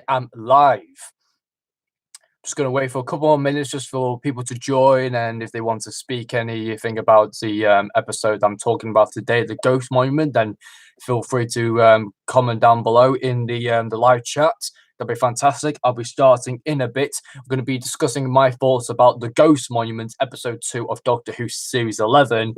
am live. Just going to wait for a couple more minutes just for people to join, and if they want to speak anything about the episode I'm talking about today, the Ghost Monument, then feel free to comment down below in the live chat. That'll be fantastic. I'll be starting in a bit. I'm going to be discussing my thoughts about the Ghost Monument, episode 2 of Doctor Who series 11.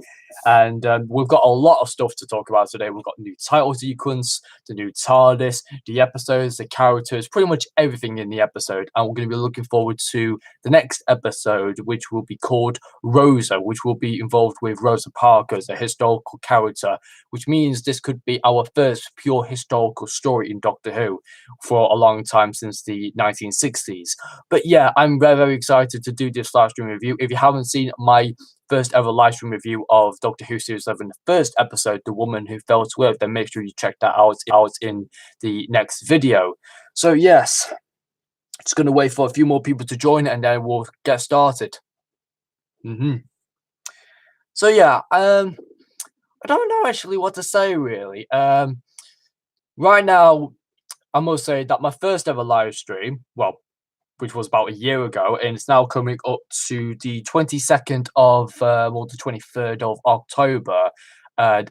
And we've got a lot of stuff to talk about today. We've got the new title sequence, the new TARDIS, the episodes, the characters, pretty much everything in the episode. And we're going to be looking forward to the next episode, which will be called Rosa, which will be involved with Rosa Parker as a historical character, which means this could be our first pure historical story in Doctor Who for a long time, since the 1960s. But yeah, I'm very, very excited to do this live stream review. If you haven't seen my first ever live stream review of Doctor Who Series 11, the first episode, The Woman Who Fell to Earth, then make sure you check that out in the next video. So yes, just going to wait for a few more people to join and then we'll get started. So yeah, I don't know actually what to say really. Right now, I must say that my first ever live stream, well, which was about a year ago, and it's now coming up to the 22nd of, or the 23rd of October.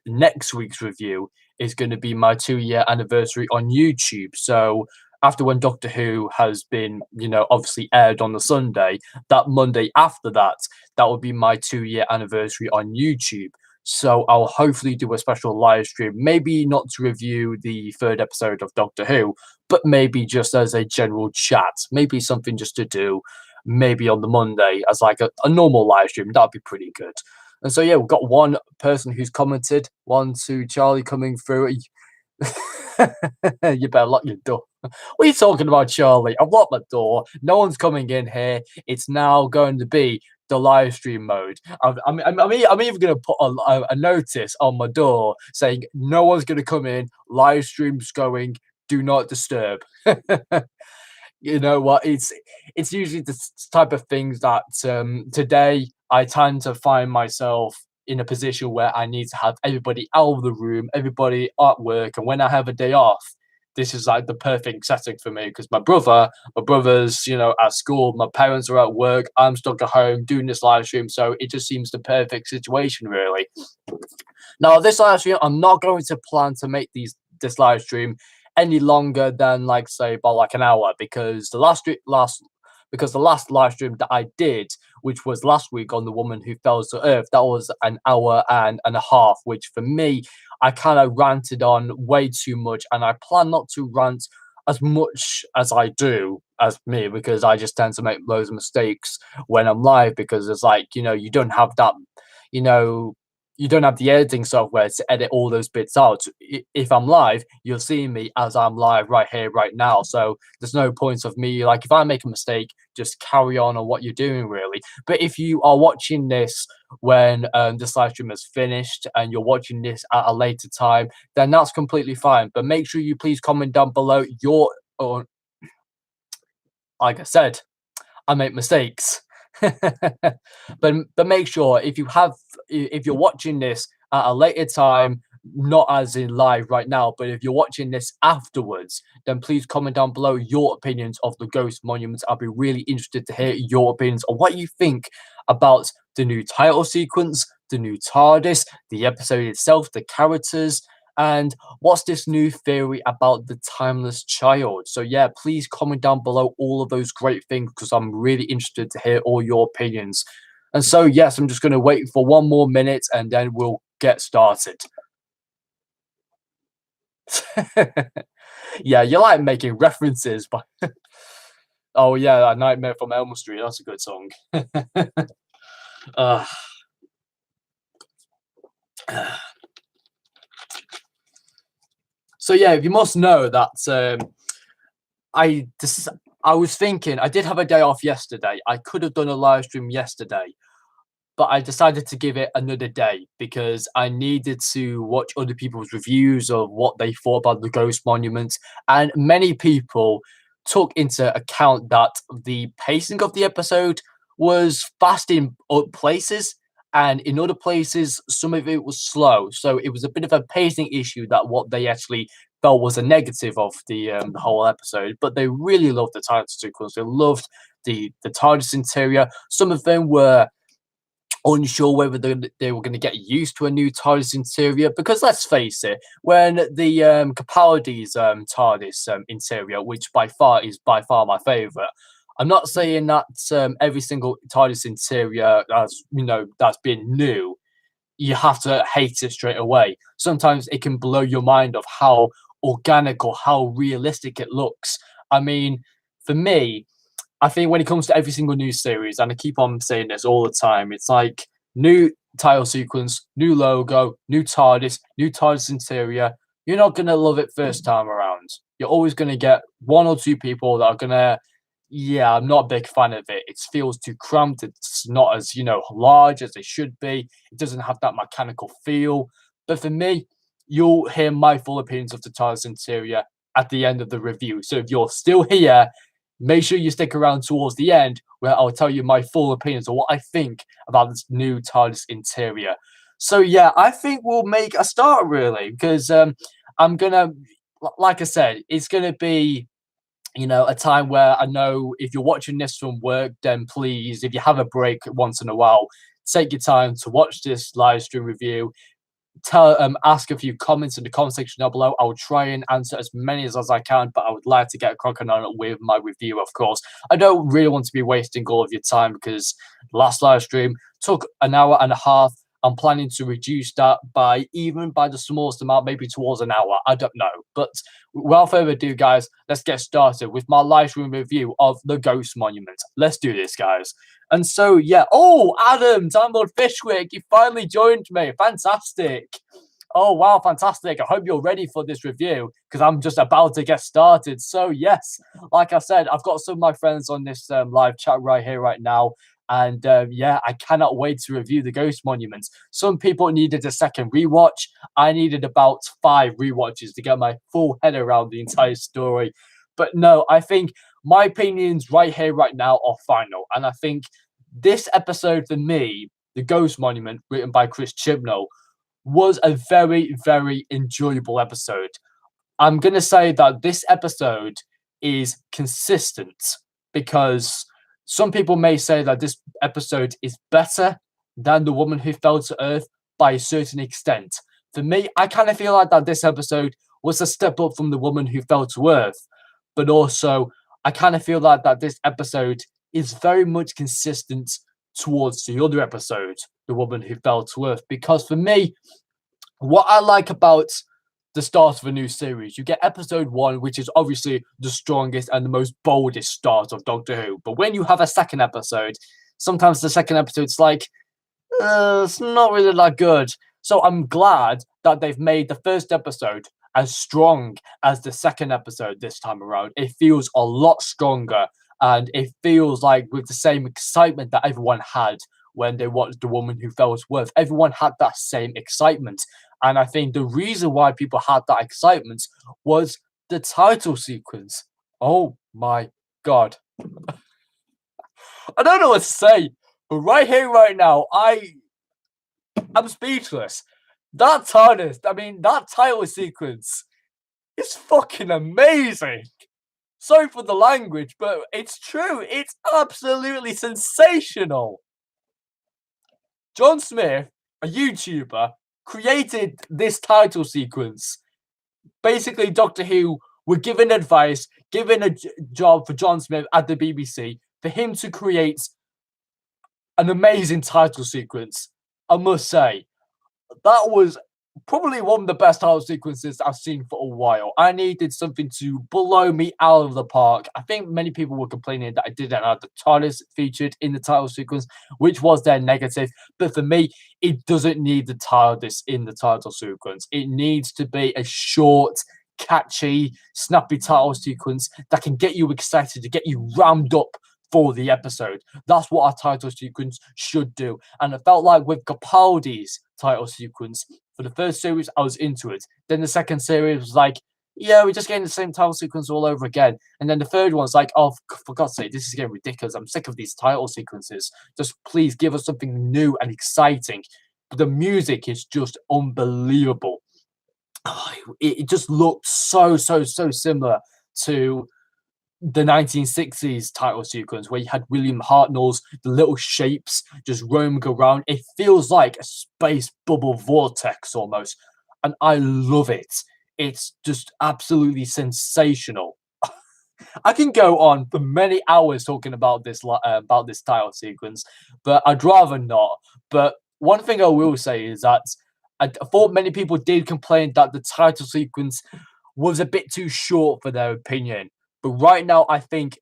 Next week's review is going to be my 2-year anniversary on YouTube. So after when Doctor Who has been, obviously aired on the Sunday, that Monday after that, that will be my 2-year anniversary on YouTube. So I'll hopefully do a special live stream, maybe not to review the 3rd episode of Doctor Who, but maybe just as a general chat, maybe something just to do, maybe on the Monday as like a normal live stream. That'd be pretty good. And so yeah, we've got one person who's commented, 1, 2, Charlie coming through. You better lock your door. What are you talking about, Charlie? I've locked my door. No one's coming in here. It's now going to be the live stream mode. I'm even going to put a notice on my door saying no one's going to come in. Live stream's going. Do not disturb. You know what? It's usually the type of things that today I tend to find myself in a position where I need to have everybody out of the room, everybody at work, and when I have a day off, this is like the perfect setting for me because my brother's, at school, my parents are at work, I'm stuck at home doing this live stream, so it just seems the perfect situation, really. Now, this live stream, I'm not going to plan to make this live stream any longer than, like, say, about like an hour, because the last live stream that I did, which was last week on The Woman Who Fell to Earth, that was an hour and a half, which for me, I kind of ranted on way too much, and I plan not to rant as much as I do as me, because I just tend to make loads of mistakes when I'm live, because it's like, you don't have that, you don't have the editing software to edit all those bits out. If I'm live, you'll see me as I'm live right here, right now. So there's no point of me, like, if I make a mistake, just carry on what you're doing, really. But if you are watching this when this live stream is finished and you're watching this at a later time, then that's completely fine. But make sure you please comment down below like I said, I make mistakes. but make sure if you're watching this at a later time, not as in live right now, but if you're watching this afterwards, then please comment down below your opinions of the Ghost Monuments. I'll be really interested to hear your opinions on what you think about the new title sequence, the new TARDIS, the episode itself, the characters, and what's this new theory about the timeless child. So yeah, please comment down below all of those great things, because I'm really interested to hear all your opinions. And so yes, I'm just going to wait for 1 more minute and then we'll get started. Yeah, you like making references, but oh yeah, A Nightmare from Elm Street, that's a good song. So yeah, you must know that I was thinking, I did have a day off yesterday. I could have done a live stream yesterday, but I decided to give it another day because I needed to watch other people's reviews of what they thought about the Ghost Monument. And many people took into account that the pacing of the episode was fast in places, and in other places, some of it was slow. So it was a bit of a pacing issue, that what they actually felt was a negative of the whole episode, but they really loved the title sequence. They loved the TARDIS interior. Some of them were unsure whether they were going to get used to a new TARDIS interior because let's face it, when the Capaldi's TARDIS interior, which by far my favorite, I'm not saying that every single TARDIS interior that's been new, you have to hate it straight away. Sometimes it can blow your mind of how organic or how realistic it looks. I mean, for me, I think when it comes to every single new series, and I keep on saying this all the time, it's like new title sequence, new logo, new TARDIS interior. You're not gonna love it first time around. You're always gonna get one or two people that are gonna, yeah, I'm not a big fan of it. It feels too cramped. It's not as large as it should be. It doesn't have that mechanical feel. But for me, you'll hear my full opinions of the TARDIS interior at the end of the review. So if you're still here, make sure you stick around towards the end where I'll tell you my full opinions on what I think about this new TARDIS interior. So yeah, I think we'll make a start really because I'm gonna, like I said, it's gonna be a time where I know if you're watching this from work, then please, if you have a break once in a while, take your time to watch this live stream review, ask a few comments in the comment section down below. I will try and answer as many as I can, but I would like to get cracking on it with my review, of course. I don't really want to be wasting all of your time because the last live stream took an hour and a half. I'm planning to reduce that by the smallest amount, maybe towards an hour. I don't know. But without further ado, guys, let's get started with my live stream review of the Ghost Monument. Let's do this, guys. And so, yeah. Oh, Adam, Download Fishwick, you finally joined me. Fantastic. Oh, wow, fantastic. I hope you're ready for this review because I'm just about to get started. So, yes, like I said, I've got some of my friends on this live chat right here, right now. And yeah, I cannot wait to review the Ghost Monuments. Some people needed a second rewatch. I needed about 5 rewatches to get my full head around the entire story. But no, I think my opinions right here, right now are final. And I think this episode for me, The Ghost Monument, written by Chris Chibnall, was a very, very enjoyable episode. I'm going to say that this episode is consistent because some people may say that this episode is better than The Woman Who Fell to Earth by a certain extent. For me, I kind of feel like that this episode was a step up from The Woman Who Fell to Earth, but also I kind of feel like that this episode is very much consistent towards the other episode, The Woman Who Fell to Earth, because for me, what I like about the start of a new series, you get episode 1, which is obviously the strongest and the most boldest start of Doctor Who. But when you have a second episode, sometimes the second episode's like, it's not really that good. So I'm glad that they've made the first episode as strong as the second episode this time around. It feels a lot stronger, and it feels like with the same excitement that everyone had when they watched The Woman Who Fell to Earth. Everyone had that same excitement. And I think the reason why people had that excitement was the title sequence. Oh my God. I don't know what to say, but right here, right now, I'm speechless. That title sequence is fucking amazing. Sorry for the language, but it's true. It's absolutely sensational. John Smith, a YouTuber, created this title sequence. Basically, Doctor Who were given advice, given a job for John Smith at the BBC for him to create an amazing title sequence. I must say, that was probably one of the best title sequences I've seen for a while. I needed something to blow me out of the park. I think many people were complaining that I didn't have the TARDIS featured in the title sequence, which was their negative. But for me, it doesn't need the TARDIS in the title sequence. It needs to be a short, catchy, snappy title sequence that can get you excited, to get you rammed up for the episode. That's what our title sequence should do. And it felt like with Capaldi's title sequence, for the first series, I was into it. Then the second series was like, yeah, we're just getting the same title sequence all over again. And then the third one's like, oh, for God's sake, this is getting ridiculous. I'm sick of these title sequences. Just please give us something new and exciting. But the music is just unbelievable. it just looked so similar to the 1960s title sequence where you had William Hartnell's the little shapes just roaming around. It feels like a space bubble vortex almost, and I love it. It's just absolutely sensational. I can go on for many hours talking about this title sequence, but I'd rather not. But one thing I will say is that I thought many people did complain that the title sequence was a bit too short for their opinion. But right now, I think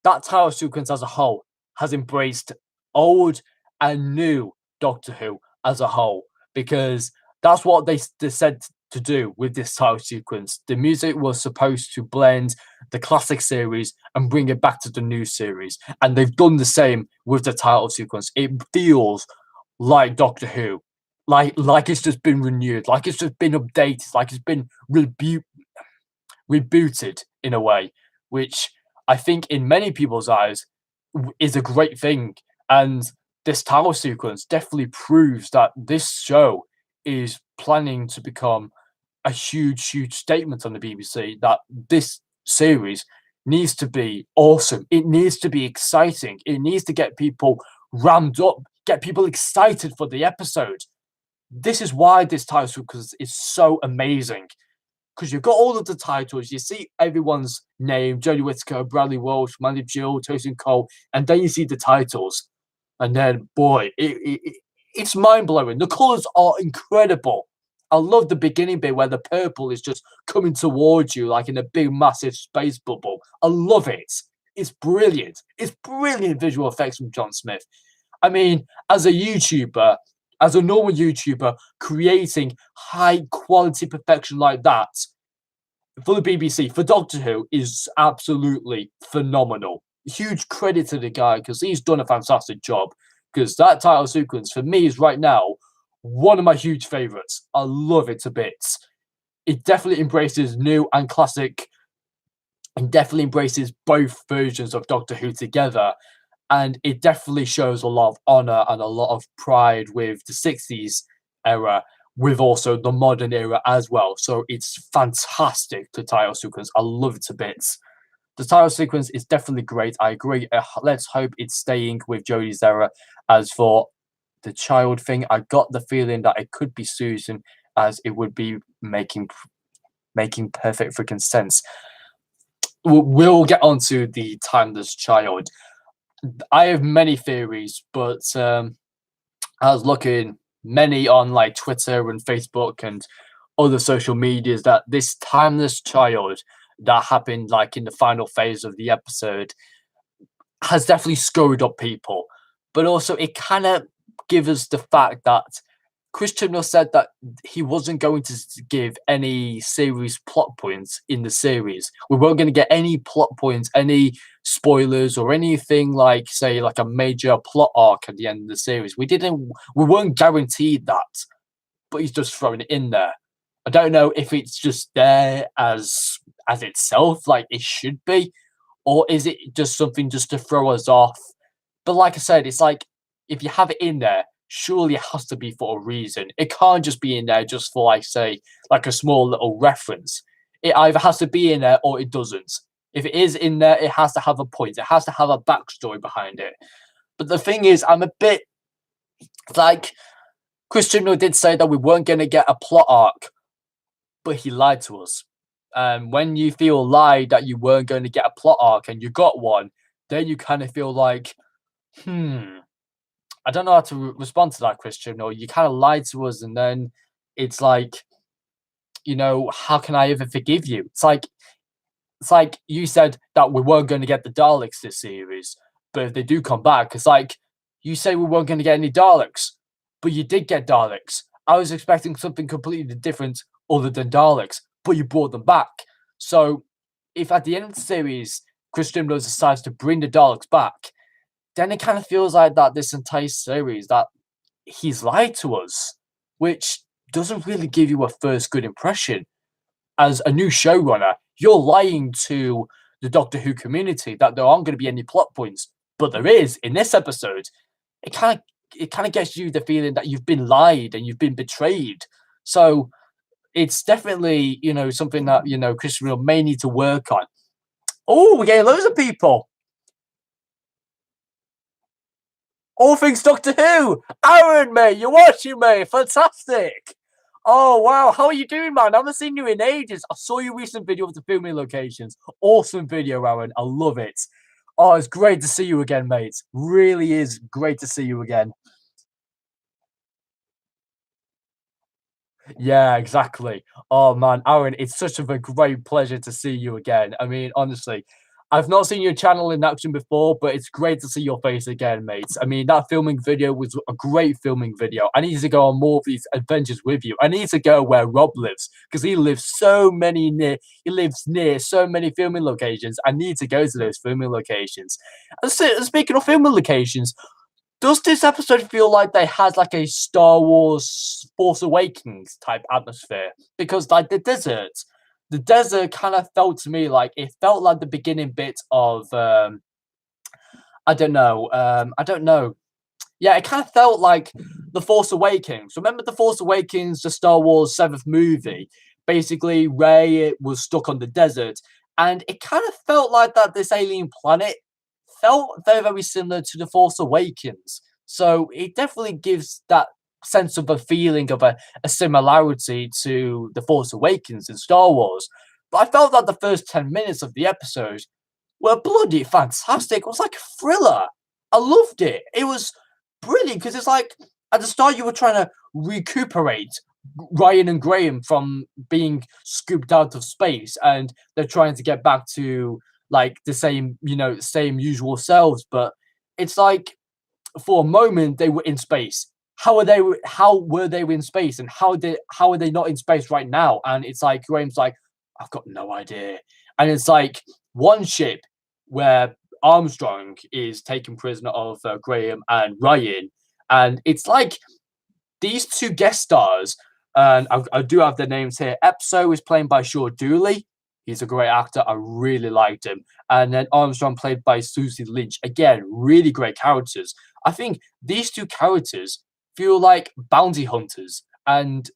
that title sequence as a whole has embraced old and new Doctor Who as a whole because that's what they said to do with this title sequence. The music was supposed to blend the classic series and bring it back to the new series, and they've done the same with the title sequence. It feels like Doctor Who, like it's just been renewed, like it's just been updated, like it's been rebooted in a way, which I think in many people's eyes is a great thing. And this title sequence definitely proves that this show is planning to become a huge statement on the BBC, that this series needs to be awesome. It needs to be exciting. It needs to get people rammed up, get people excited for the episode. This is why this title sequence is so amazing because you've got all of the titles, you see everyone's name, Jodie Whittaker, Bradley Walsh, Mandy Jill, Tosin Cole, and then you see the titles. And then, boy, it's mind blowing. The colours are incredible. I love the beginning bit where the purple is just coming towards you like in a big, massive space bubble. I love it. It's brilliant. It's brilliant visual effects from John Smith. I mean, as a YouTuber, as a normal YouTuber, creating high quality perfection like that for the BBC, for Doctor Who, is absolutely phenomenal. Huge credit to the guy because he's done a fantastic job. Because that title sequence for me is right now one of my huge favorites. I love it to bits. It definitely embraces new and classic, and definitely embraces both versions of Doctor Who together. And it definitely shows a lot of honor and a lot of pride with the 60s era, with also the modern era as well. So it's fantastic, the title sequence. I love it to bits. The title sequence is definitely great. I agree. Let's hope it's staying with Jodie's era. As for the child thing, I got the feeling that it could be Susan, as it would be making perfect freaking sense. We'll get onto the timeless child. I have many theories, but I was looking many on like Twitter and Facebook and other social medias that this timeless child that happened like in the final phase of the episode has definitely scurried up people. But also it kind of gives us the fact that Chris Chibnall said that he wasn't going to give any series plot points in the series. We weren't going to get any plot points, any spoilers, or anything like, say, like a major plot arc at the end of the series. We weren't guaranteed that, but he's just throwing it in there. I don't know if it's just there as itself, like it should be, or is it just something just to throw us off? But like I said, it's like if you have it in there, surely it has to be for a reason. It can't just be in there just for, like, say, like a small little reference. It either has to be in there or it doesn't. If it is in there, it has to have a point. It has to have a backstory behind it. But the thing is, I'm a bit like Chris Chibnall did say that we weren't going to get a plot arc, but he lied to us. And when you feel lied that you weren't going to get a plot arc and you got one, then you kind of feel like, I don't know how to respond to that, Christian. Or you kind of lied to us, and then it's like, how can I ever forgive you? It's like you said that we weren't going to get the Daleks this series, but if they do come back, it's like you say we weren't going to get any Daleks, but you did get Daleks. I was expecting something completely different other than Daleks, but you brought them back. So if at the end of the series, Christian Rose decides to bring the Daleks back, then it kind of feels like that this entire series that he's lied to us, which doesn't really give you a first good impression. As a new showrunner, you're lying to the Doctor Who community that there aren't going to be any plot points, but there is in this episode. It kind of gets you the feeling that you've been lied and you've been betrayed. So it's definitely, something that, Christopher Nolan may need to work on. Oh, we're getting loads of people. All things Doctor Who. Aaron, mate, you're watching, mate. Fantastic. Oh, wow. How are you doing, man? I haven't seen you in ages. I saw your recent video of the filming locations. Awesome video, Aaron. I love it. Oh, it's great to see you again, mate. Really is great to see you again. Yeah, exactly. Oh man, Aaron, it's such a great pleasure to see you again. I mean, honestly, I've not seen your channel in action before, but it's great to see your face again, mate. I mean, that filming video was a great filming video. I need to go on more of these adventures with you. I need to go where Rob lives because he lives near so many filming locations. I need to go to those filming locations. And speaking of filming locations, does this episode feel like they had like a Star Wars Force Awakens type atmosphere? Because like the desert kind of felt to me like it felt like the beginning bit of I don't know. Yeah, it kind of felt like The Force Awakens. Remember The Force Awakens, the Star Wars seventh movie? Basically, Rey was stuck on the desert, and it kind of felt like that this alien planet felt very, very similar to The Force Awakens. So it definitely gives that sense of a feeling of a similarity to The Force Awakens in Star Wars. But I felt that the first 10 minutes of the episode were bloody fantastic. It was like a thriller. I loved it. It was brilliant because it's like at the start you were trying to recuperate Ryan and Graham from being scooped out of space, and they're trying to get back to like the same, same usual selves. But it's like for a moment they were in space. How were they in space, and how are they not in space right now? And it's like Graham's like, I've got no idea. And it's like one ship where Armstrong is taken prisoner of Graham and Ryan, and it's like these two guest stars, and I do have their names here. Epso is played by Shaw Dooley. He's a great actor. I really liked him. And then Armstrong, played by Susie Lynch. Again, really great characters. I think these two characters feel like bounty hunters, and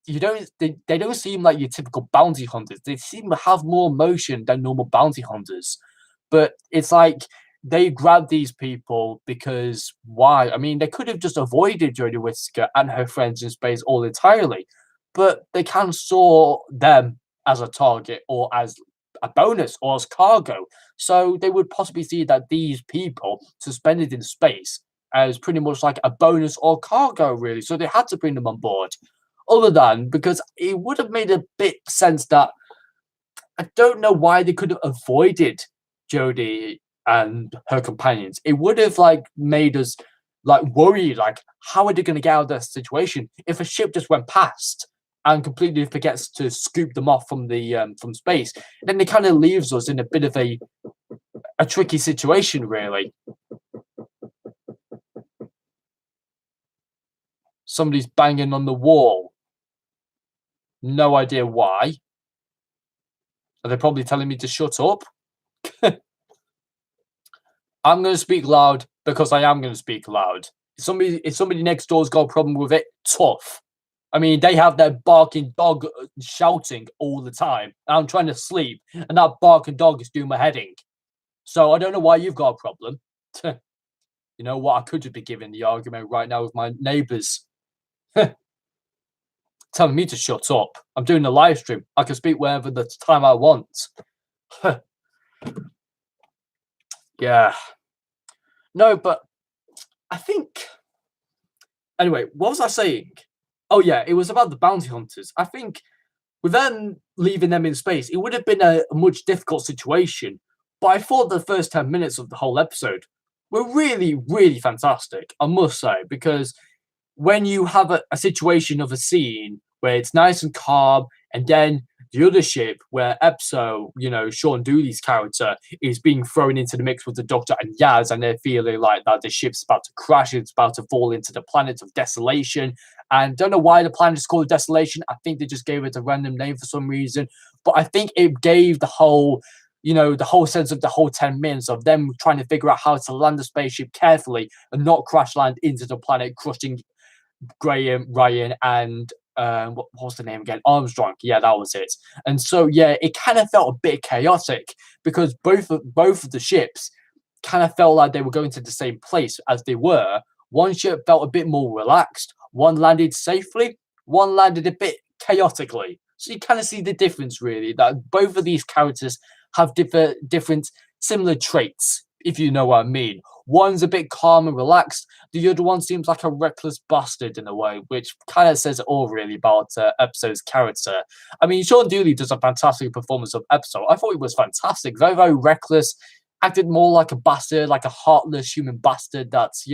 they don't seem like your typical bounty hunters. They seem to have more emotion than normal bounty hunters. But it's like they grabbed these people because why? I mean, they could have just avoided Jodie Whittaker and her friends in space all entirely, but they kind of saw them as a target or as a bonus or as cargo. So they would possibly see that these people suspended in space as pretty much like a bonus or cargo, really. So they had to bring them on board. Other than because it would have made a bit sense that I don't know why they could have avoided Jodie and her companions. It would have like made us like worried, like how are they going to get out of that situation if a ship just went past and completely forgets to scoop them off from space? Then it kind of leaves us in a bit of a tricky situation, really. Somebody's banging on the wall. No idea why. Are they probably telling me to shut up? I'm going to speak loud because I am going to speak loud. If somebody next door's got a problem with it, tough. I mean, they have their barking dog shouting all the time. I'm trying to sleep, and that barking dog is doing my head in. So I don't know why you've got a problem. You know what? I could just be giving the argument right now with my neighbours. Telling me to shut up. I'm doing a live stream. I can speak whenever the time I want. Yeah. No, but I think. Anyway, what was I saying? Oh, yeah, it was about the bounty hunters. I think with them leaving them in space, it would have been a much difficult situation. But I thought the first 10 minutes of the whole episode were really, really fantastic, I must say, because when you have a situation of a scene where it's nice and calm, and then the other ship where Epso, Sean Dooley's character, is being thrown into the mix with the Doctor and Yaz, and they're feeling like that the ship's about to crash, it's about to fall into the planet of desolation. And don't know why the planet is called Desolation. I think they just gave it a random name for some reason. But I think it gave the whole sense of the whole 10 minutes of them trying to figure out how to land the spaceship carefully and not crash land into the planet, crushing Graham, Ryan, and what was the name again? Armstrong. Yeah, that was it. And so yeah, it kind of felt a bit chaotic because both of the ships kind of felt like they were going to the same place as they were. One ship felt a bit more relaxed. One landed safely. One landed a bit chaotically. So you kind of see the difference, really, that both of these characters have different similar traits, if you know what I mean. One's a bit calm and relaxed. The other one seems like a reckless bastard in a way, which kind of says it all, really, about Episode's character. I mean, Sean Dooley does a fantastic performance of Episode. I thought he was fantastic. Very, very reckless. Acted more like a bastard, like a heartless human bastard that's,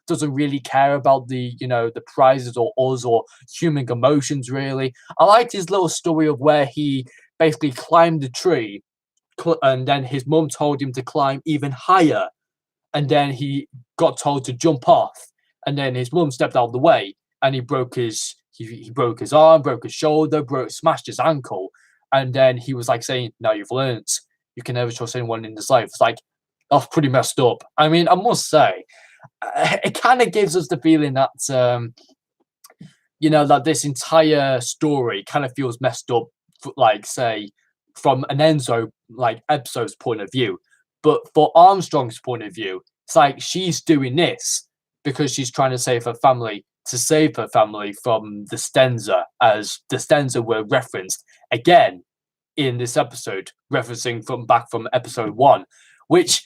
doesn't really care about the prizes or us or human emotions, really. I liked his little story of where he basically climbed the tree and then his mum told him to climb even higher. And then he got told to jump off. And then his mum stepped out of the way and he broke he broke his arm, broke his shoulder, smashed his ankle. And then he was like saying, "Now you've learned. You can never trust anyone in this life." It's like, that's pretty messed up. I mean, I must say, it kind of gives us the feeling that, that this entire story kind of feels messed up, like, say, from an Enzo, like, Episode's point of view. But for Armstrong's point of view, it's like she's doing this because she's trying to save her family, from the Stenza, as the Stenza were referenced again in this episode, referencing from episode 1, which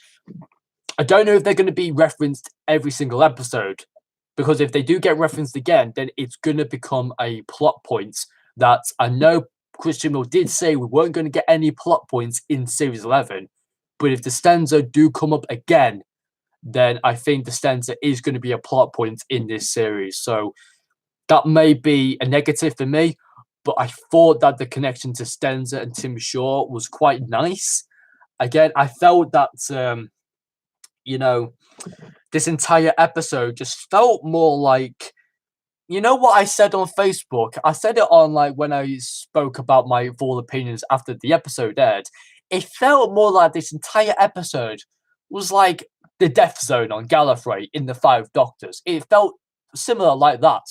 I don't know if they're going to be referenced every single episode, because if they do get referenced again, then it's going to become a plot point that I know Christian Mill did say we weren't going to get any plot points in Series 11, but if the Stenza do come up again, then I think the Stenza is going to be a plot point in this series. So that may be a negative for me, but I thought that the connection to Stenza and Tim Shaw was quite nice. Again, I felt that, this entire episode just felt more like, what I said on Facebook? I said it on, like, when I spoke about my full opinions after the episode aired. It felt more like this entire episode was like the Death Zone on Gallifrey in the Five Doctors. It felt similar like that.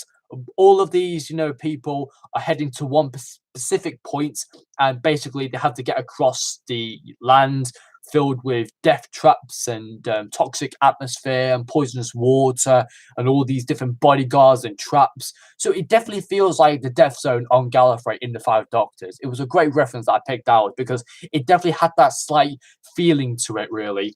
All of these, people are heading to one specific point, and basically they have to get across the land filled with death traps and toxic atmosphere and poisonous water and all these different bodyguards and traps. So it definitely feels like the Death Zone on Gallifrey in the Five Doctors. It was a great reference that I picked out because it definitely had that slight feeling to it, really.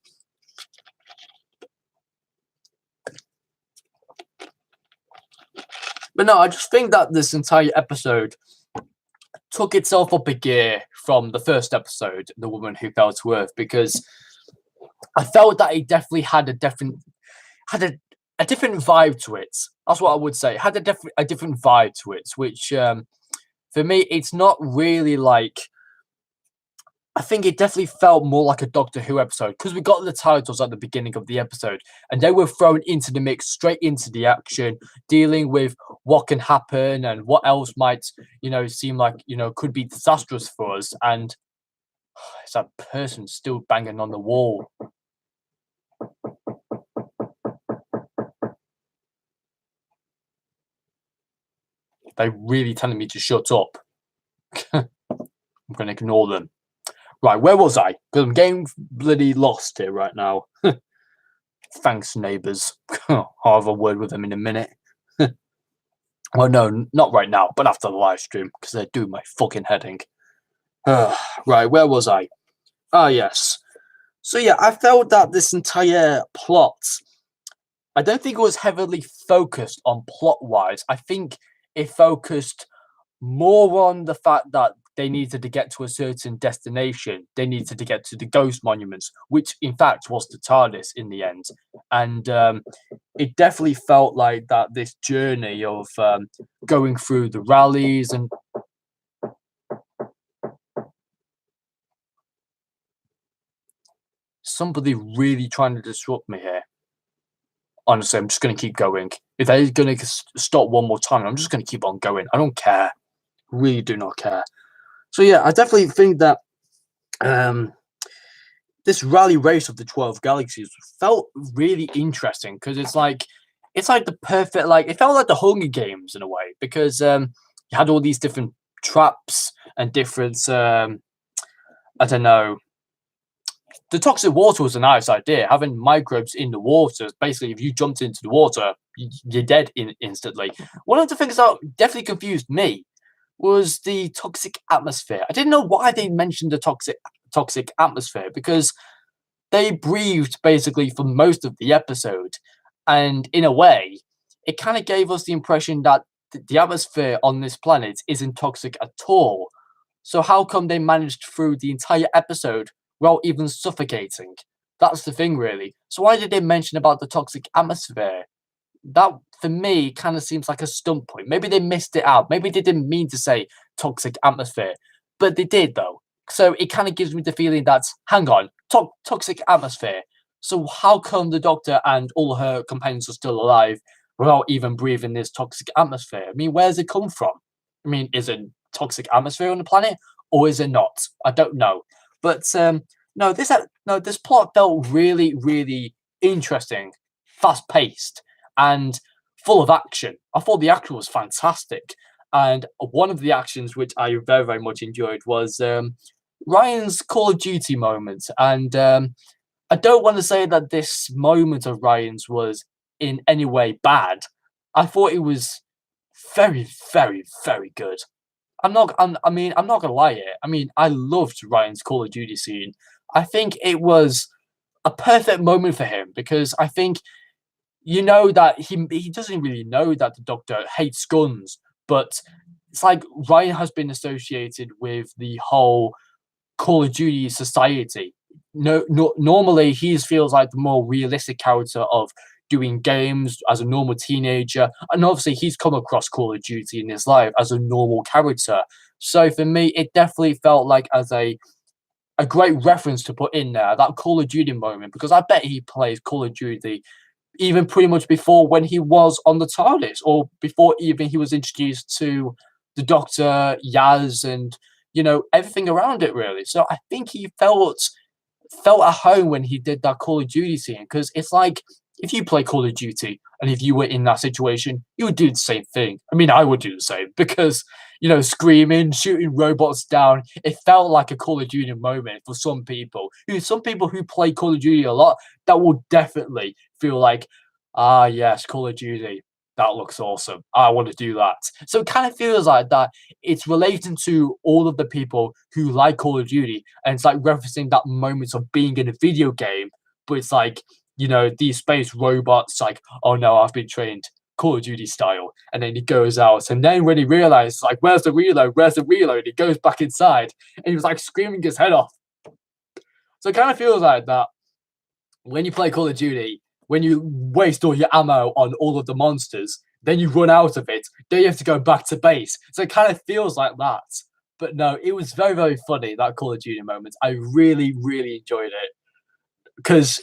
But no, I just think that this entire episode took itself up a gear from the first episode, The Woman Who Fell to Earth, because I felt that it definitely had a different vibe to it. That's what I would say. It had a different vibe to it, which for me, it's not really like. I think it definitely felt more like a Doctor Who episode because we got the titles at the beginning of the episode and they were thrown into the mix, straight into the action, dealing with what can happen and what else might, seem like, could be disastrous for us. And it's that person still banging on the wall. They're really telling me to shut up. I'm going to ignore them. Right, where was I? Because I'm getting bloody lost here right now. Thanks, neighbours. I'll have a word with them in a minute. Well, no, not right now, but after the live stream, because they're doing my fucking heading. Right, where was I? Ah, yes. So yeah, I felt that this entire plot, I don't think it was heavily focused on plot-wise. I think it focused more on the fact that they needed to get to a certain destination. They needed to get to the ghost monuments, which in fact was the TARDIS in the end. And it definitely felt like that this journey of going through the rallies and somebody really trying to disrupt me here. Honestly, I'm just going to keep going. If they're going to stop one more time, I'm just going to keep on going. I don't care. Really do not care. So yeah, I definitely think that this rally race of the 12 galaxies felt really interesting because it's like the perfect, like, it felt like the Hunger Games in a way because you had all these different traps and different, I don't know, the toxic water was a nice idea. Having microbes in the water, basically, if you jumped into the water, you're dead instantly. One of the things that definitely confused me was the toxic atmosphere. I didn't know why they mentioned the toxic atmosphere because they breathed basically for most of the episode, and in a way, it kind of gave us the impression that the atmosphere on this planet isn't toxic at all. So how come they managed through the entire episode without even suffocating? That's the thing, really. So why did they mention about the toxic atmosphere? That, for me, kind of seems like a stunt point. Maybe they missed it out. Maybe they didn't mean to say toxic atmosphere, but they did though. So it kind of gives me the feeling that, hang on, toxic atmosphere. So how come the Doctor and all her companions are still alive without even breathing this toxic atmosphere? I mean, where's it come from? I mean, is it toxic atmosphere on the planet, or is it not? I don't know. But no, this plot felt really, really interesting, fast paced, and full of action. I thought the action was fantastic, and one of the actions which I very, very much enjoyed was Ryan's Call of Duty moment. And I don't want to say that this moment of Ryan's was in any way bad. I thought it was very, very, very good. I'm not gonna lie here. I mean, I loved Ryan's Call of Duty scene. I think it was a perfect moment for him because I think you know that he doesn't really know that the Doctor hates guns, but it's like Ryan has been associated with the whole Call of Duty society. No, normally he feels like the more realistic character of doing games as a normal teenager, and obviously he's come across Call of Duty in his life as a normal character. So for me, it definitely felt like as a great reference to put in there that Call of Duty moment because I bet he plays Call of Duty even pretty much before when he was on the TARDIS or before even he was introduced to the Doctor, Yaz, and everything around it really. So I think he felt at home when he did that Call of Duty scene because it's like if you play Call of Duty and if you were in that situation, you would do the same thing. I mean, I would do the same because screaming, shooting robots down. It felt like a Call of Duty moment for some people. Some people who play Call of Duty a lot, that will definitely feel like, ah, yes, Call of Duty. That looks awesome. I want to do that. So it kind of feels like that it's relating to all of the people who like Call of Duty, and it's like referencing that moment of being in a video game, but it's like, these space robots, like, oh no, I've been trained Call of Duty style. And then he goes out, and then when he realizes, like, where's the reload? Where's the reload? He goes back inside, and he was like screaming his head off. So it kind of feels like that when you play Call of Duty, when you waste all your ammo on all of the monsters, then you run out of it, then you have to go back to base. So it kind of feels like that. But no, it was very, very funny, that Call of Duty moment. I really, really enjoyed it. Because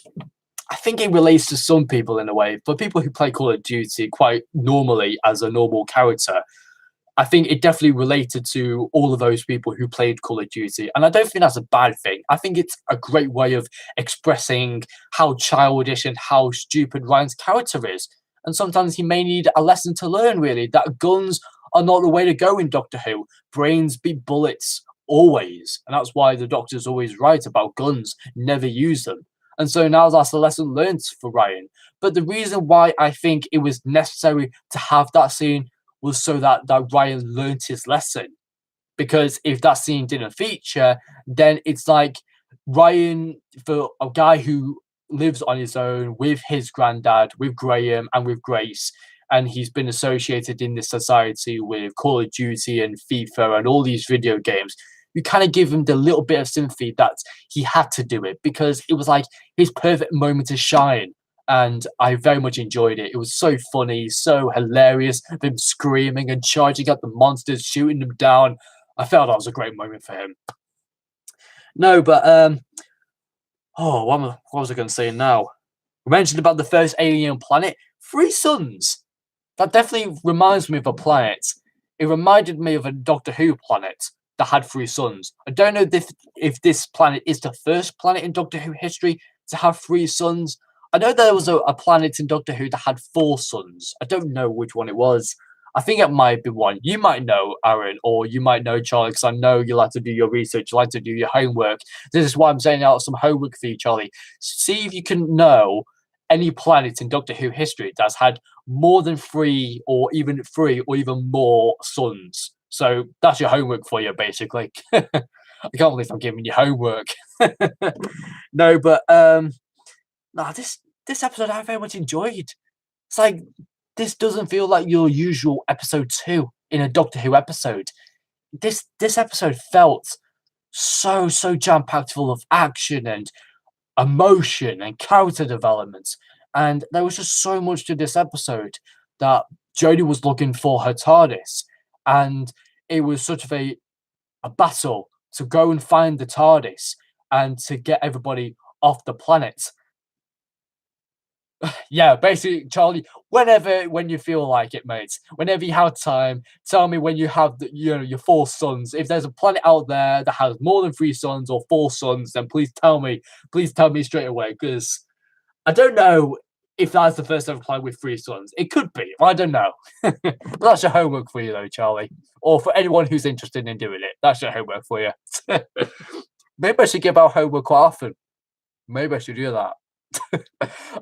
I think it relates to some people in a way. For people who play Call of Duty quite normally as a normal character, I think it definitely related to all of those people who played Call of Duty. And I don't think that's a bad thing. I think it's a great way of expressing how childish and how stupid Ryan's character is. And sometimes he may need a lesson to learn, really, that guns are not the way to go in Doctor Who. Brains beat bullets always. And that's why the Doctor's always right about guns, never use them. And so now that's a lesson learned for Ryan. But the reason why I think it was necessary to have that scene was so that Ryan learnt his lesson. Because if that scene didn't feature, then it's like Ryan, for a guy who lives on his own with his granddad, with Graham, and with Grace, and he's been associated in this society with Call of Duty and FIFA and all these video games. You kind of give him the little bit of sympathy that he had to do it because it was like his perfect moment to shine, and I very much enjoyed it. It was so funny, so hilarious, them screaming and charging at the monsters, shooting them down. I felt that was a great moment for him. No, but oh, what was I going to say now? We mentioned about the first alien planet, Three Suns. That definitely reminds me of a planet. It reminded me of a Doctor Who planet that had three suns. I don't know if this planet is the first planet in Doctor Who history to have three suns. I know there was a planet in Doctor Who that had four suns. I don't know which one it was. I think it might be one. You might know, Aaron, or you might know, Charlie, because I know you like to do your research, you like to do your homework. This is why I'm saying out some homework for you, Charlie. See if you can know any planet in Doctor Who history that's had more than three, or even more suns. So that's your homework for you, basically. I can't believe I'm giving you homework. No, but nah, this episode I very much enjoyed. It's like this doesn't feel like your usual episode 2 in a Doctor Who episode. This episode felt so jam-packed full of action and emotion and character development. And there was just so much to this episode that Jodie was looking for her TARDIS. And it was such of a battle to go and find the TARDIS and to get everybody off the planet. Yeah, basically, Charlie, when you feel like it, mate, whenever you have time, tell me when you have your 4 suns. If there's a planet out there that has more than 3 suns or 4 suns, then please tell me straight away, because I don't know if that's the first ever planet with 3 suns. It could be, I don't know. But that's your homework for you, though, Charlie, or for anyone who's interested in doing it. That's your homework for you. Maybe I should give out homework quite often. Maybe I should do that.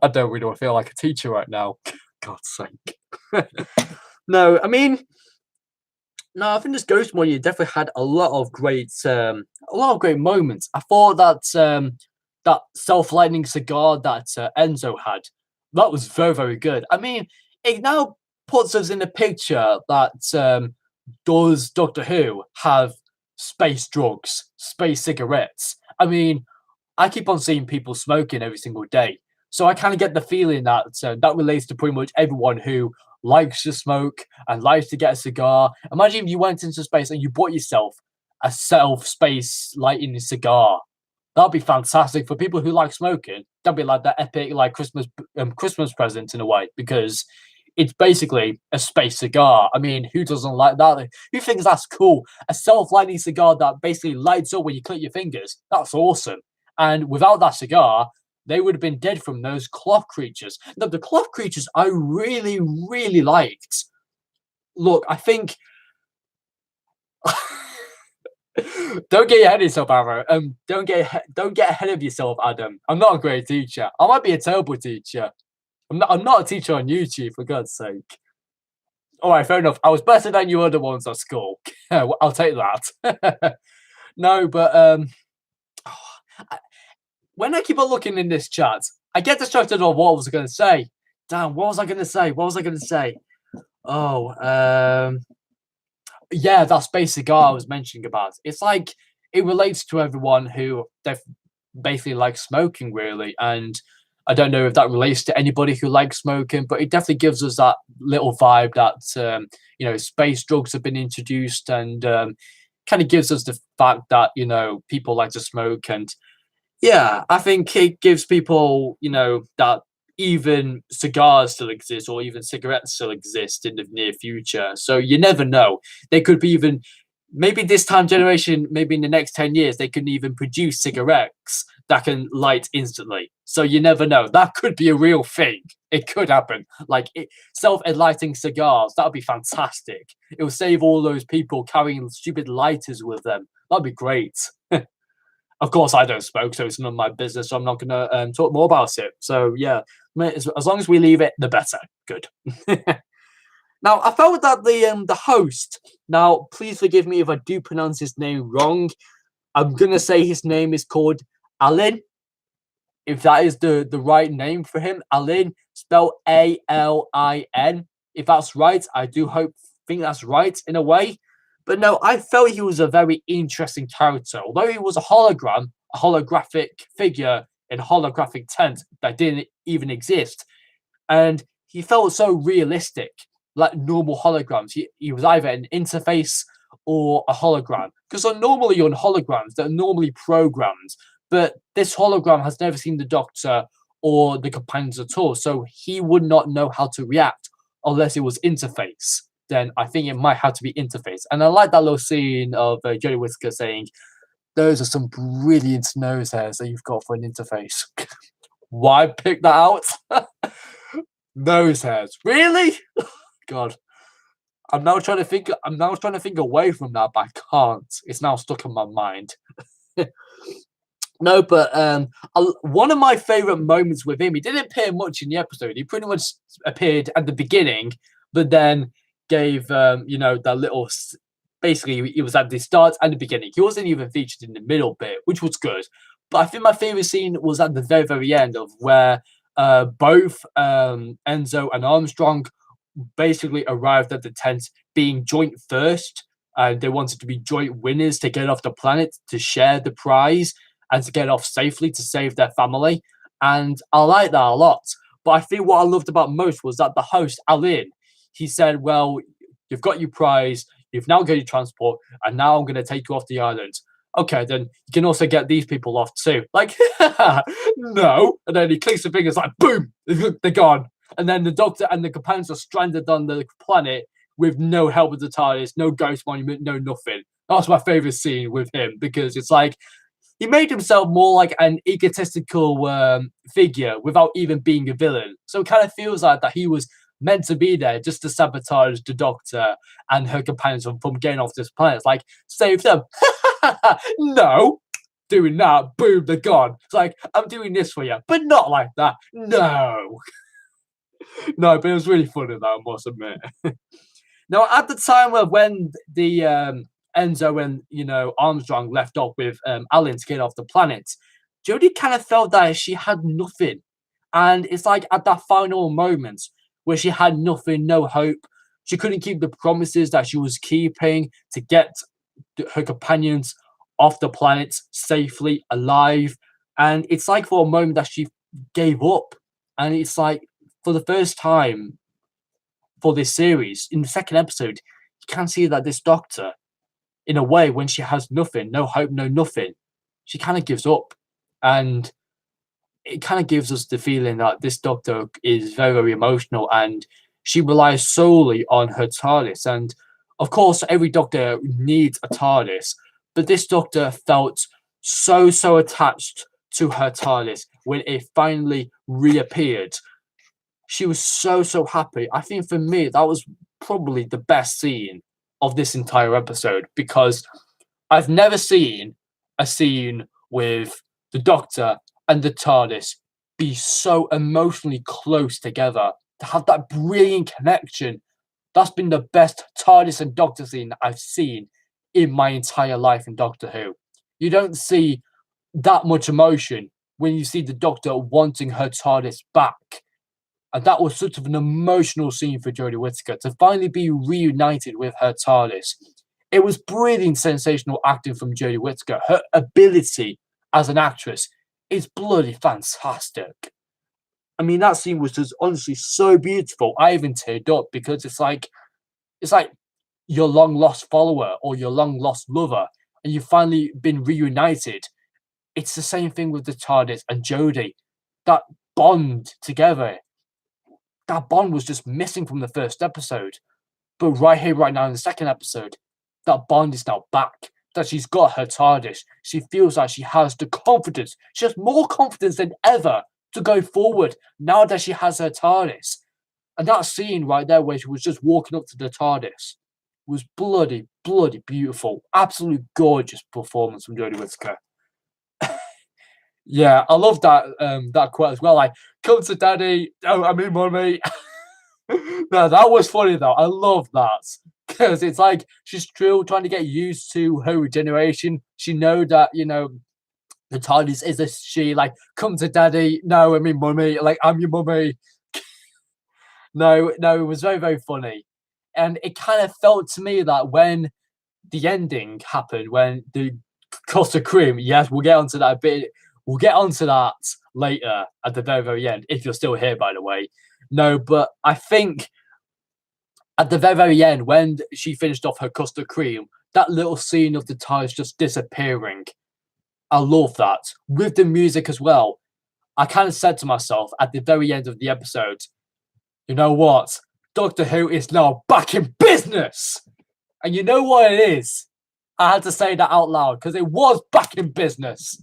I don't really feel like a teacher right now. God's sake. No, I mean, no, I think this Ghost one, you definitely had a lot of great moments. I thought that that self-lighting cigar that Enzo had, that was very good. I mean, it now puts us in a picture that does Doctor Who have space drugs, space cigarettes? I mean, I keep on seeing people smoking every single day. So I kind of get the feeling that that relates to pretty much everyone who likes to smoke and likes to get a cigar. Imagine if you went into space and you bought yourself a self-space lighting cigar. That'd be fantastic for people who like smoking. That'd be like that epic like Christmas present in a way, because it's basically a space cigar. I mean, who doesn't like that? Who thinks that's cool? A self-lighting cigar that basically lights up when you click your fingers. That's awesome. And without that cigar, they would have been dead from those cloth creatures. Now, the cloth creatures I really liked. Look, I think. Don't get ahead of yourself, Adam. Don't get ahead of yourself, Adam. I'm not a great teacher. I might be a terrible teacher. I'm not a teacher on YouTube, for God's sake. All right, fair enough. I was better than you other ones at school. I'll take that. No, but when I keep on looking in this chat, I get distracted on what I was going to say. Damn, what was I going to say? What was I going to say? Oh, yeah, that space cigar I was mentioning about. It's like it relates to everyone who basically likes smoking, really. And I don't know if that relates to anybody who likes smoking, but it definitely gives us that little vibe that space drugs have been introduced, and kind of gives us the fact that people like to smoke. And yeah, I think it gives people, that even cigars still exist, or even cigarettes still exist in the near future. So you never know. They could be even, maybe this time generation, maybe in the next 10 years, they can even produce cigarettes that can light instantly. So you never know. That could be a real thing. It could happen. Like self-lighting cigars, that would be fantastic. It will save all those people carrying stupid lighters with them. That'd be great. Of course, I don't smoke, so it's none of my business. So I'm not going to talk more about it. So yeah, as long as we leave it, the better. Good. Now, I felt that the host. Now, please forgive me if I do pronounce his name wrong. I'm gonna say his name is called Alan. If that is the right name for him, Alan, spelled Alin. If that's right, I do think that's right in a way. But no, I felt he was a very interesting character. Although he was a hologram, a holographic figure in a holographic tent that didn't even exist. And he felt so realistic, like normal holograms. He was either an interface or a hologram. Because normally on holograms, they're normally programmed. But this hologram has never seen the Doctor or the companions at all. So he would not know how to react unless it was interface. Then I think it might have to be interface. And I like that little scene of Jodie Whittaker saying, "Those are some brilliant nose hairs that you've got for an interface." Why pick that out? Nose hairs. Really? God. I'm now trying to think away from that, but I can't. It's now stuck in my mind. No, but one of my favorite moments with him, he didn't appear much in the episode. He pretty much appeared at the beginning, but then gave that little. Basically, he was at the start and the beginning. He wasn't even featured in the middle bit, which was good. But I think my favorite scene was at the very, very end of where both Enzo and Armstrong basically arrived at the tent being joint first. And they wanted to be joint winners to get off the planet to share the prize and to get off safely to save their family. And I like that a lot. But I think what I loved about most was that the host, Alin, he said, well, you've got your prize, you've now got your transport, and now I'm going to take you off the island. Okay, then you can also get these people off too. Like, no. And then he clicks the fingers like, boom, they're gone. And then the Doctor and the companions are stranded on the planet with no help with the TARDIS, no ghost monument, no nothing. That's my favorite scene with him because it's like he made himself more like an egotistical figure without even being a villain. So it kind of feels like that he was meant to be there just to sabotage the Doctor and her companions from getting off this planet. It's like, save them. No. Doing that, boom, they're gone. It's like, I'm doing this for you, but not like that. No. No, but it was really funny, though, I must admit. Now, at the time of when the Enzo and Armstrong left off with Alan to get off the planet, Jodie kind of felt that she had nothing, and it's like at that final moment where she had nothing, no hope. She couldn't keep the promises that she was keeping to get her companions off the planet safely, alive, and it's like for a moment that she gave up, and it's like for the first time for this series, in the second episode, you can see that this Doctor, in a way, when she has nothing, no hope, no nothing, she kind of gives up. And it kind of gives us the feeling that this Doctor is very, very emotional and she relies solely on her TARDIS. And of course, every Doctor needs a TARDIS, but this Doctor felt so attached to her TARDIS when it finally reappeared. She was so happy. I think for me, that was probably the best scene of this entire episode because I've never seen a scene with the Doctor and the TARDIS be so emotionally close together, to have that brilliant connection. That's been the best TARDIS and Doctor scene that I've seen in my entire life in Doctor Who. You don't see that much emotion when you see the Doctor wanting her TARDIS back. And that was such an emotional scene for Jodie Whittaker to finally be reunited with her TARDIS. It was brilliant, sensational acting from Jodie Whittaker. Her ability as an actress is bloody fantastic. I mean, that scene was just honestly so beautiful. I even teared up because it's like your long lost follower or your long lost lover, and you've finally been reunited. It's the same thing with the TARDIS and Jodie. That bond together. That bond was just missing from the first episode. But right here, right now in the second episode, that bond is now back. That she's got her TARDIS. She feels like she has the confidence. She has more confidence than ever to go forward now that she has her TARDIS. And that scene right there where she was just walking up to the TARDIS was bloody beautiful. Absolutely gorgeous performance from Jodie Whittaker. Yeah, I love that quote as well. Like, come to daddy. Oh, I mean, mommy. No, that was funny though. I love that because it's like she's still trying to get used to her regeneration. She know that the TARDIS is a she. Like, come to daddy. No, I mean, mommy. Like, I'm your mummy. No, it was very funny, and it kind of felt to me that when the ending happened, when the custard cream. Yes, we'll get onto that a bit. We'll get onto that later at the very end, if you're still here, by the way. No, but I think at the very end, when she finished off her custard cream, that little scene of the TARDIS just disappearing, I love that. With the music as well, I kind of said to myself at the very end of the episode, you know what? Doctor Who is now back in business! And you know what it is? I had to say that out loud because it was back in business.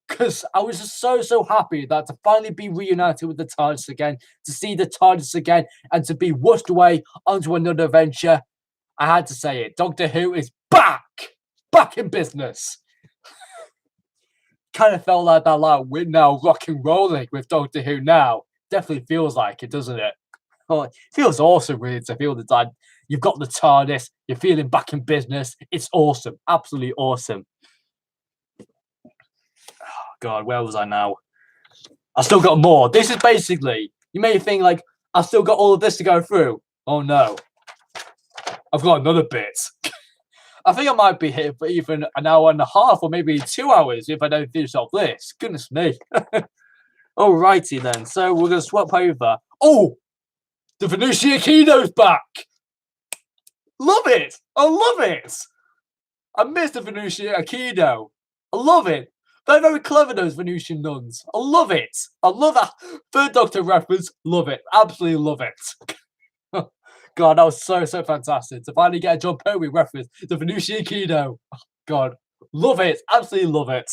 Because I was just so happy that to finally be reunited with the TARDIS again, to see the TARDIS again, and to be washed away onto another adventure. I had to say it. Doctor Who is back in business. Kind of felt like that, like we're now rock and rolling with Doctor Who now. Definitely feels like it, doesn't it? Oh, it feels awesome, really, to feel that like you've got the TARDIS, you're feeling back in business. It's awesome, absolutely awesome. Oh, God, where was I now? I still got more. This is basically, you may think like, I've still got all of this to go through. Oh no, I've got another bit. I think I might be here for even an hour and a half or maybe 2 hours if I don't finish off this. Goodness me. Alrighty then, so we're going to swap over. Oh, the Venusia Kino's back. Love it. I love it. I miss the Venusia Kino. I love it. They're very clever, those Venusian nuns. I love it. I love that. Third Doctor reference. Love it. Absolutely love it. God, that was so fantastic. To finally get a John Pertwee reference to Venusia Kino. God, love it. Absolutely love it.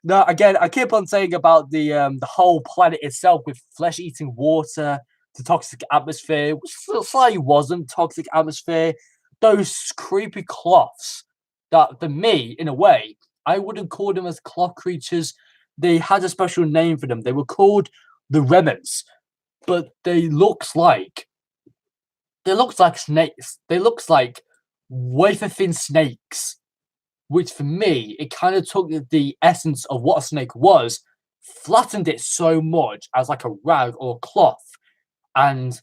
Now, again, I keep on saying about the whole planet itself with flesh-eating water, the toxic atmosphere, which slightly wasn't toxic atmosphere. Those creepy cloths that, for me, in a way, I wouldn't call them as cloth creatures. They had a special name for them. They were called the remnants, but they looks like snakes. They looks like wafer thin snakes, which for me, it kind of took the essence of what a snake was, flattened it so much as like a rag or cloth, and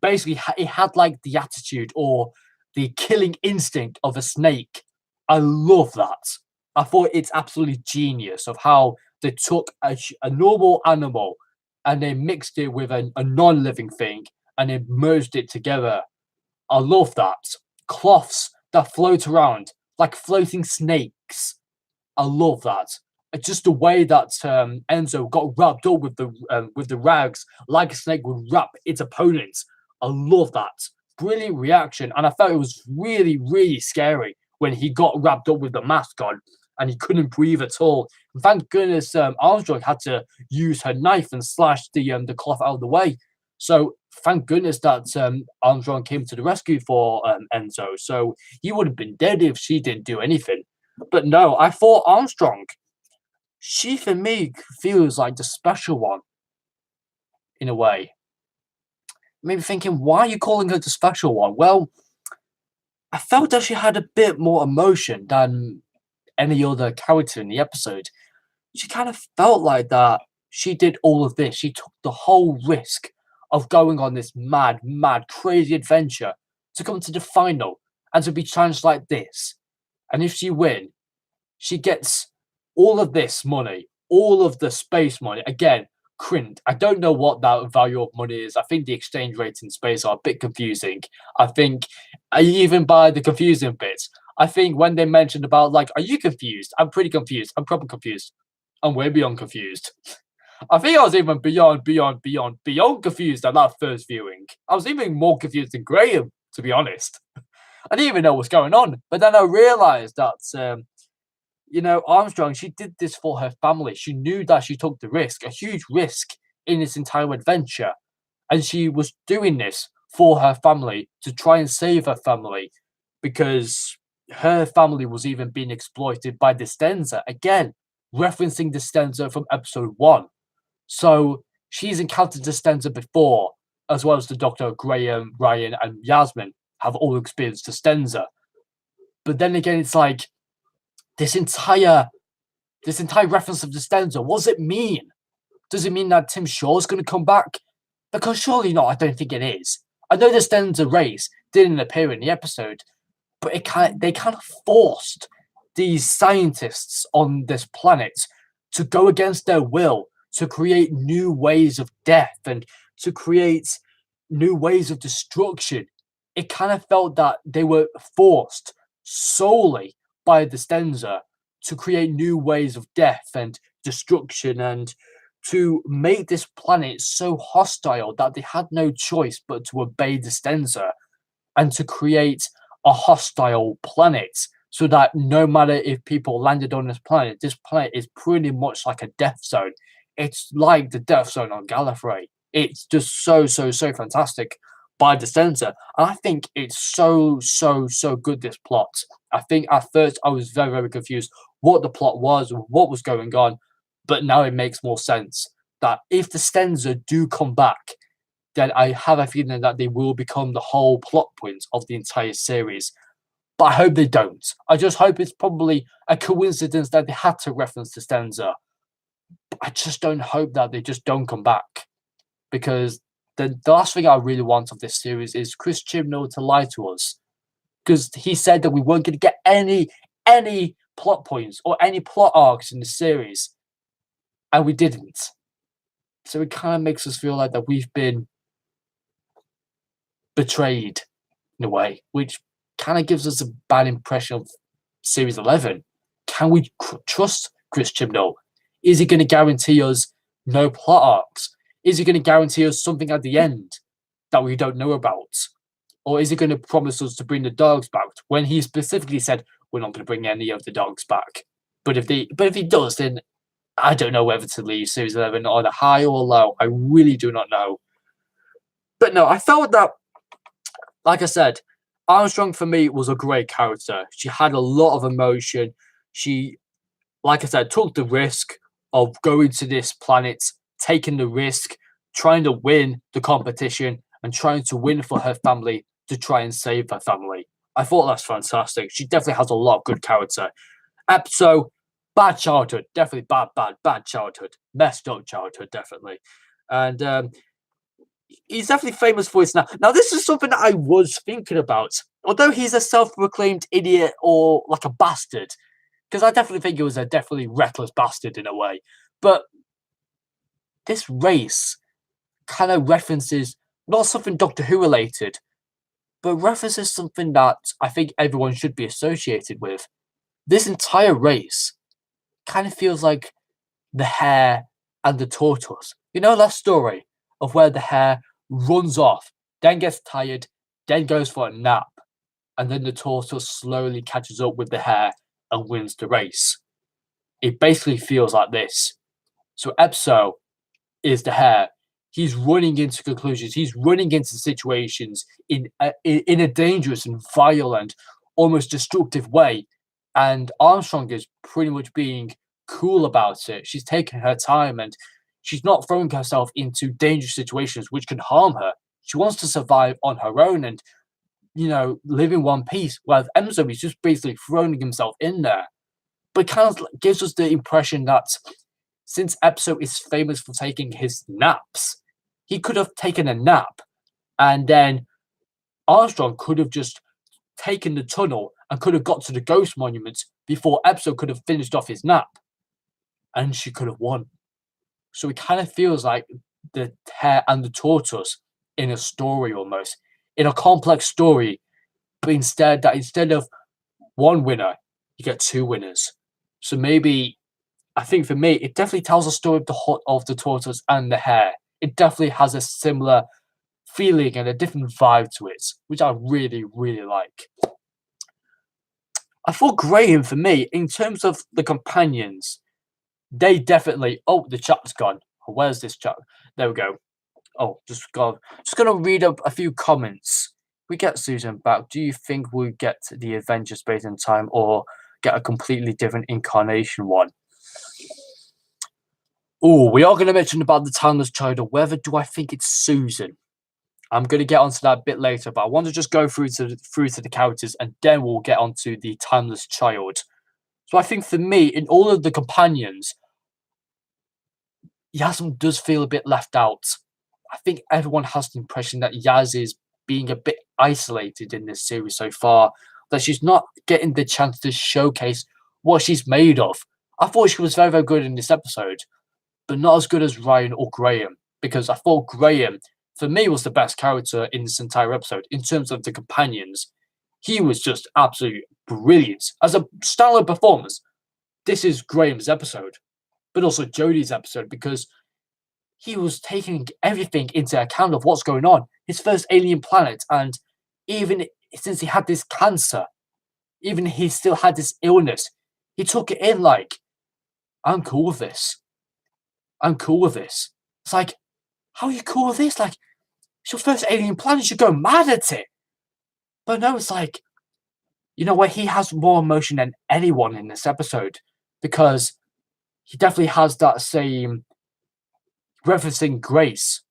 basically it had like the attitude or the killing instinct of a snake. I love that. I thought it's absolutely genius of how they took a normal animal and they mixed it with a non-living thing and they merged it together. I love that. Cloths that float around like floating snakes. I love that. Just the way that Enzo got wrapped up with the rags, like a snake would wrap its opponents. I love that. Brilliant reaction, and I felt it was really scary when he got wrapped up with the mask on and he couldn't breathe at all. And thank goodness Armstrong had to use her knife and slash the cloth out of the way. So thank goodness that Armstrong came to the rescue for Enzo. So he would have been dead if she didn't do anything. But no, I thought Armstrong, she for me feels like the special one in a way. Maybe thinking, why are you calling her the special one? Well, I felt that she had a bit more emotion than any other character in the episode. She kind of felt like that she did all of this. She took the whole risk of going on this mad, crazy adventure to come to the final and to be challenged like this. And if she win, she gets all of this money, all of the space money. Again, Crint. I don't know what that value of money is. I think the exchange rates in space are a bit confusing. I think even by the confusing bits, I think when they mentioned about like, are you confused? I'm pretty confused. I'm probably confused. I'm way beyond confused. I think I was even beyond confused at that first viewing. I was even more confused than Graham, to be honest. I didn't even know what's going on. But then I realized that, Armstrong, she did this for her family. She knew that she took the risk, a huge risk in this entire adventure. And she was doing this for her family to try and save her family because her family was even being exploited by Distenza. Again, referencing Distenza from episode 1. So she's encountered Distenza before, as well as the Doctor, Graham, Ryan, and Yasmin have all experienced Distenza. But then again, it's like this entire reference of Distenza. What does it mean? Does it mean that Tim Shaw's going to come back? Because surely not. I don't think it is. I know Distenza race didn't appear in the episode, but they kind of forced these scientists on this planet to go against their will, to create new ways of death and to create new ways of destruction. It kind of felt that they were forced solely by Distenza to create new ways of death and destruction and to make this planet so hostile that they had no choice but to obey Distenza and to create a hostile planet so that no matter if people landed on this planet is pretty much like a death zone. It's like the death zone on Gallifrey. It's just so fantastic. by the censor. And I think it's so good, this plot. I think at first I was very confused what the plot was, what was going on, but now it makes more sense that if the Stenza do come back, then I have a feeling that they will become the whole plot point of the entire series. But I hope they don't. I just hope it's probably a coincidence that they had to reference the Stenza. I just don't hope that they just don't come back, because the last thing I really want of this series is Chris Chibnall to lie to us, because he said that we weren't going to get any plot points or any plot arcs in the series, and we didn't. So it kind of makes us feel like that we've been betrayed in a way, which kind of gives us a bad impression of Series 11. Can we trust Chris Chibnall? Is he going to guarantee us no plot arcs? Is he going to guarantee us something at the end that we don't know about? Or is he going to promise us to bring the dogs back when he specifically said we're not going to bring any of the dogs back? But if he does, then I don't know whether to leave Series 11 on a high or a low. I really do not know. But no, I felt that, like I said, Armstrong for me was a great character. She had a lot of emotion. She, like I said, took the risk of going to this planet, taking the risk, trying to win the competition, and trying to win for her family to try and save her family. I thought that's fantastic. She definitely has a lot of good character. Epso, bad childhood. Definitely bad childhood. Messed up childhood, definitely. And he's definitely famous for his now. Now, this is something that I was thinking about. Although he's a self-proclaimed idiot or like a bastard, because I definitely think he was a definitely reckless bastard in a way. But this race kind of references not something Doctor Who related, but references something that I think everyone should be associated with. This entire race kind of feels like the hare and the tortoise. You know that story of where the hare runs off, then gets tired, then goes for a nap, and then the tortoise slowly catches up with the hare and wins the race. It basically feels like this. So Epso is the hare. He's running into conclusions. He's running into situations in a dangerous and violent, almost destructive way. And Armstrong is pretty much being cool about it. She's taking her time and she's not throwing herself into dangerous situations which can harm her. She wants to survive on her own and, live in one piece. Whereas Enzo is just basically throwing himself in there. But it kind of gives us the impression that since Epso is famous for taking his naps, he could have taken a nap and then Armstrong could have just taken the tunnel and could have got to the ghost monument before Epso could have finished off his nap. And she could have won. So it kind of feels like the hare and the tortoise in a story almost, in a complex story, but instead of one winner, you get two winners. So maybe, I think for me, it definitely tells a story of the tortoise and the hare. It definitely has a similar feeling and a different vibe to it, which I really, really like. I thought Graham, for me, in terms of the companions, they definitely. Oh, the chat's gone. Where's this chat? There we go. Oh, just gonna read up a few comments. We get Susan back. Do you think we get the Avengers Space in Time or get a completely different incarnation one? Oh, we are going to mention about the Timeless Child, or whether do I think it's Susan? I'm going to get onto that a bit later, but I want to just go through to the characters, and then we'll get onto the Timeless Child. So I think for me, in all of the companions, Yasmin does feel a bit left out. I think everyone has the impression that Yaz is being a bit isolated in this series so far, that she's not getting the chance to showcase what she's made of. I thought she was very good in this episode, but not as good as Ryan or Graham, because I thought Graham, for me, was the best character in this entire episode in terms of the companions. He was just absolutely brilliant. As a stellar performance, this is Graham's episode, but also Jodie's episode, because he was taking everything into account of what's going on. His first alien planet, and even since he had this cancer, even he still had this illness, he took it in like, I'm cool with this. I'm cool with this. It's like, how are you cool with this? Like, it's your first alien planet. You should go mad at it. But no, it's like, you know what? He has more emotion than anyone in this episode because he definitely has that same referencing Grace,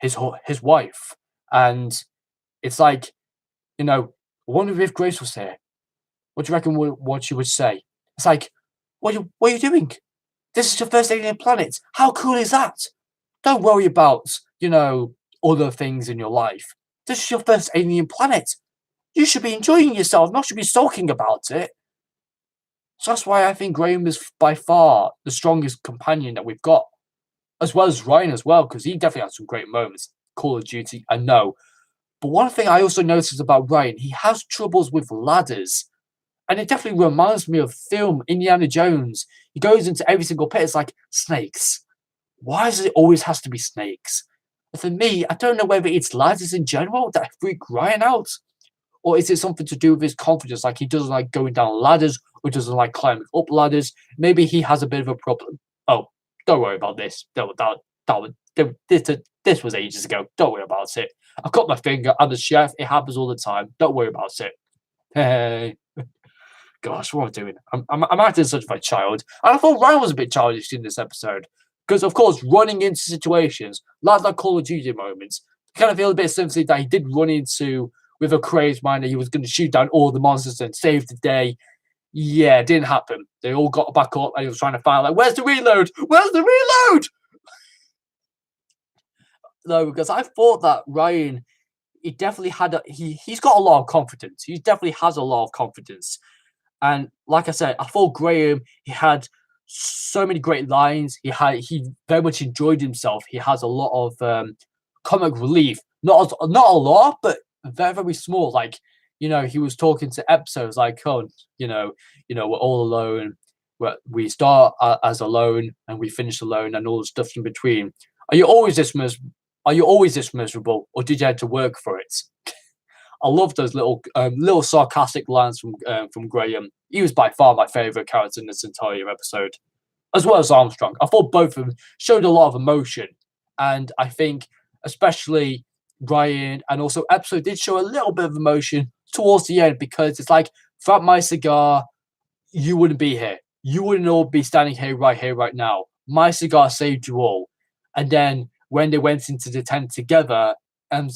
his wife, and it's like, you know, I wonder if Grace was here. What do you reckon? What she would say? It's like, what are you doing? This is your first alien planet. How cool is that? Don't worry about, other things in your life. This is your first alien planet. You should be enjoying yourself, not should be sulking about it. So that's why I think Graham is by far the strongest companion that we've got, as well as Ryan as well, because he definitely had some great moments. Call of Duty, I know. But one thing I also noticed about Ryan, he has troubles with ladders. And it definitely reminds me of film Indiana Jones. He goes into every single pit. It's like snakes. Why does it always has to be snakes? And for me, I don't know whether it's ladders in general that freak Ryan out, or is it something to do with his confidence? Like he doesn't like going down ladders, or doesn't like climbing up ladders. Maybe he has a bit of a problem. Oh, don't worry about this. This was ages ago. Don't worry about it. I cut my finger. I'm the chef. It happens all the time. Don't worry about it. Hey. Gosh, what am I doing? I'm acting such a child. And I thought Ryan was a bit childish in this episode. Because, of course, running into situations, like that Call of Duty moments, I kind of feel a bit sympathy that he did run into with a crazed mind that he was going to shoot down all the monsters and save the day. Yeah, it didn't happen. They all got back up and he was trying to find, like, where's the reload? Where's the reload? No, because I thought that Ryan, he definitely had he's got a lot of confidence. He definitely has a lot of confidence. And like I said, I thought Graham, he had so many great lines. He very much enjoyed himself. He has a lot of comic relief. Not a lot, but very, very small. Like, he was talking to episodes like, oh, we're all alone. We start as alone and we finish alone and all the stuff in between. Are you always this miserable, or did you have to work for it? I love those little sarcastic lines from Graham. He was by far my favorite character in this entire episode, as well as Armstrong. I thought both of them showed a lot of emotion, and I think especially Ryan and also episode did show a little bit of emotion towards the end because it's like, without my cigar, you wouldn't be here. You wouldn't all be standing here, right now. My cigar saved you all. And then when they went into the tent together, and